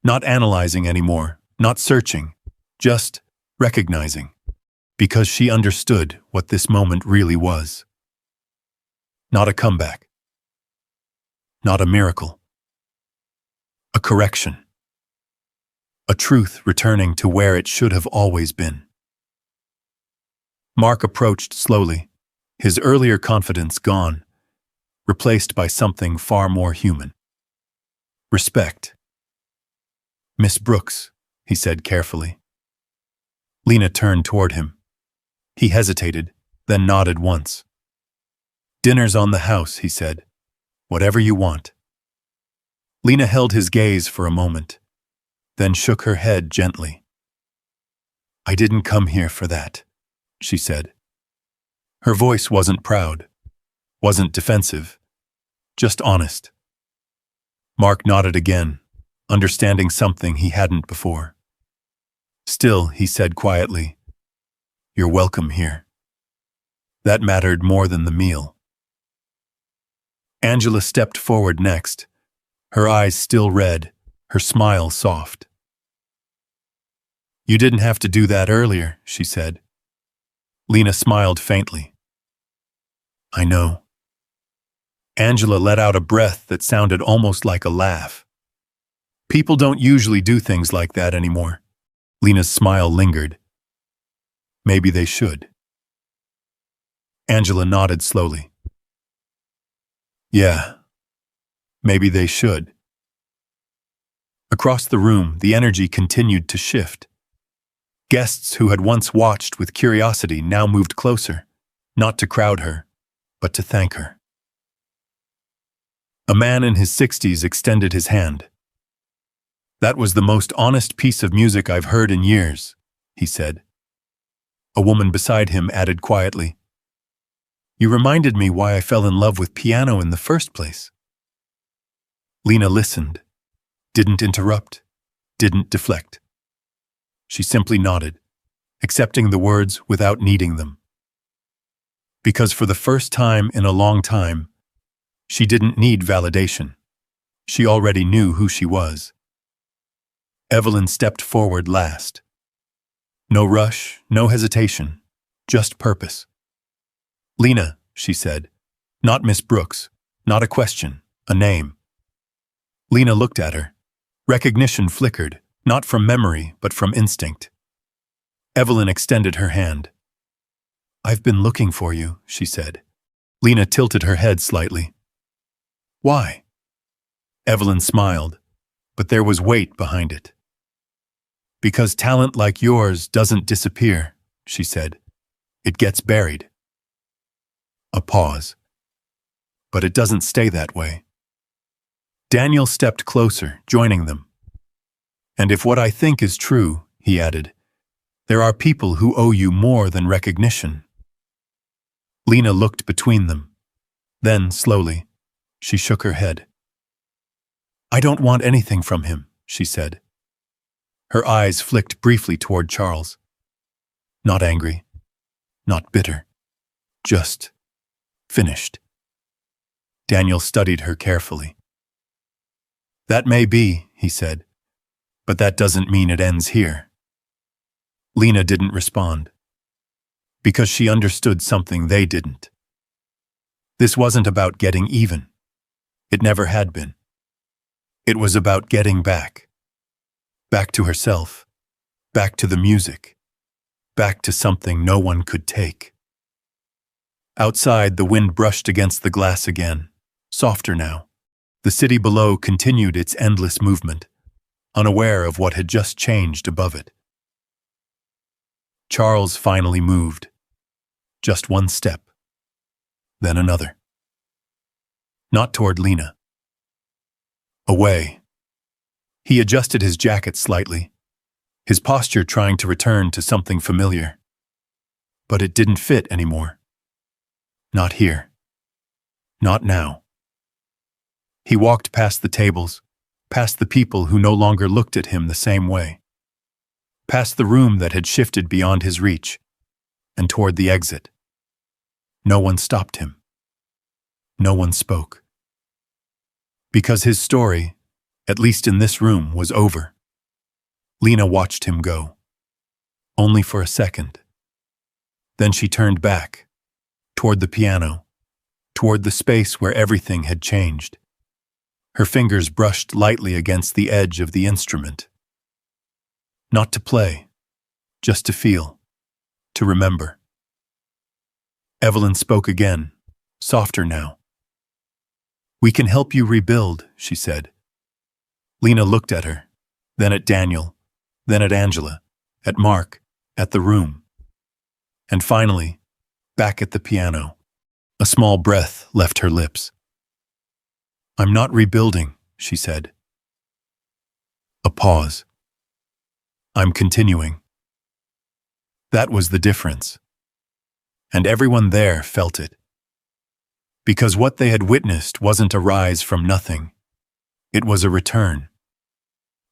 not analyzing anymore, not searching, just recognizing, because she understood what this moment really was. Not a comeback. Not a miracle. A correction. A truth returning to where it should have always been. Mark approached slowly, his earlier confidence gone, replaced by something far more human. Respect. "Miss Brooks," he said carefully. Lena turned toward him. He hesitated, then nodded once. "Dinner's on the house," he said. "Whatever you want." Lena held his gaze for a moment, then shook her head gently. "I didn't come here for that," she said. Her voice wasn't proud, wasn't defensive, just honest. Mark nodded again, understanding something he hadn't before. Still, he said quietly, "You're welcome here." That mattered more than the meal. Angela stepped forward next, her eyes still red, her smile soft. "You didn't have to do that earlier," she said. Lena smiled faintly. "I know." Angela let out a breath that sounded almost like a laugh. "People don't usually do things like that anymore." Lena's smile lingered. "Maybe they should." Angela nodded slowly. "Yeah, maybe they should." Across the room, the energy continued to shift. Guests who had once watched with curiosity now moved closer, not to crowd her, but to thank her. A man in his 60s extended his hand. "That was the most honest piece of music I've heard in years," he said. A woman beside him added quietly, "You reminded me why I fell in love with piano in the first place." Lena listened, didn't interrupt, didn't deflect. She simply nodded, accepting the words without needing them. Because for the first time in a long time, she didn't need validation. She already knew who she was. Evelyn stepped forward last. No rush, no hesitation, just purpose. "Lena," she said. "Not Miss Brooks, not a question, a name." Lena looked at her. Recognition flickered, not from memory, but from instinct. Evelyn extended her hand. "I've been looking for you," she said. Lena tilted her head slightly. "Why?" Evelyn smiled, but there was weight behind it. "Because talent like yours doesn't disappear," she said. "It gets buried." A pause. "But it doesn't stay that way." Daniel stepped closer, joining them. "And if what I think is true," he added, "there are people who owe you more than recognition." Lena looked between them. Then, slowly, she shook her head. "I don't want anything from him," she said. Her eyes flicked briefly toward Charles. Not angry, not bitter, just finished. Daniel studied her carefully. "That may be," he said, "but that doesn't mean it ends here." Lena didn't respond, because she understood something they didn't. This wasn't about getting even. It never had been. It was about getting back. Back to herself, back to the music, back to something no one could take. Outside, the wind brushed against the glass again, softer now. The city below continued its endless movement, unaware of what had just changed above it. Charles finally moved. Just one step. Then another. Not toward Lena. Away. He adjusted his jacket slightly, his posture trying to return to something familiar. But it didn't fit anymore. Not here. Not now. He walked past the tables, past the people who no longer looked at him the same way, past the room that had shifted beyond his reach, and toward the exit. No one stopped him. No one spoke. Because his story, at least in this room, was over. Lena watched him go. Only for a second. Then she turned back, toward the piano, toward the space where everything had changed. Her fingers brushed lightly against the edge of the instrument. Not to play, just to feel, to remember. Evelyn spoke again, softer now. "We can help you rebuild," she said. Lena looked at her, then at Daniel, then at Angela, at Mark, at the room. And finally, back at the piano. A small breath left her lips. "I'm not rebuilding," she said. A pause. "I'm continuing." That was the difference. And everyone there felt it. Because what they had witnessed wasn't a rise from nothing. It was a return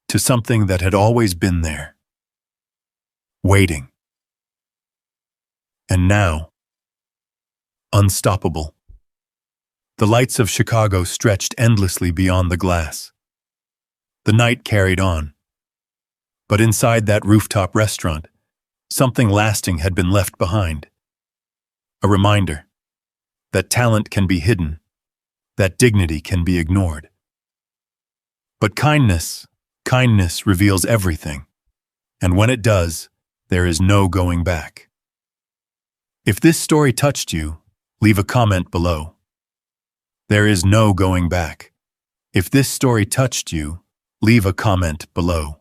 to something that had always been there. Waiting. And now, unstoppable. The lights of Chicago stretched endlessly beyond the glass. The night carried on. But inside that rooftop restaurant, something lasting had been left behind. A reminder that talent can be hidden, that dignity can be ignored. But kindness reveals everything. And when it does, there is no going back. If this story touched you, leave a comment below. There is no going back. If this story touched you, leave a comment below.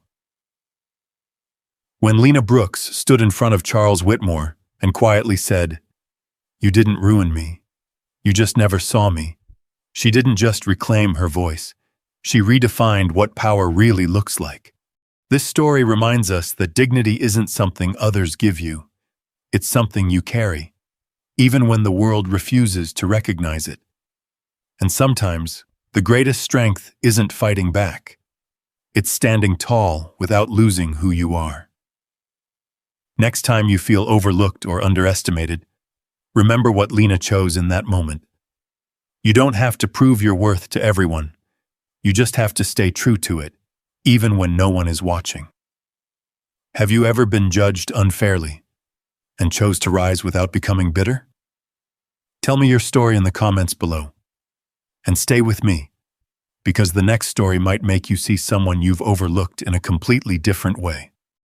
When Lena Brooks stood in front of Charles Whitmore and quietly said, "You didn't ruin me. You just never saw me," she didn't just reclaim her voice. She redefined what power really looks like. This story reminds us that dignity isn't something others give you. It's something you carry, even when the world refuses to recognize it. And sometimes, the greatest strength isn't fighting back. It's standing tall without losing who you are. Next time you feel overlooked or underestimated, remember what Lena chose in that moment. You don't have to prove your worth to everyone. You just have to stay true to it, even when no one is watching. Have you ever been judged unfairly and chose to rise without becoming bitter? Tell me your story in the comments below. And stay with me, because the next story might make you see someone you've overlooked in a completely different way.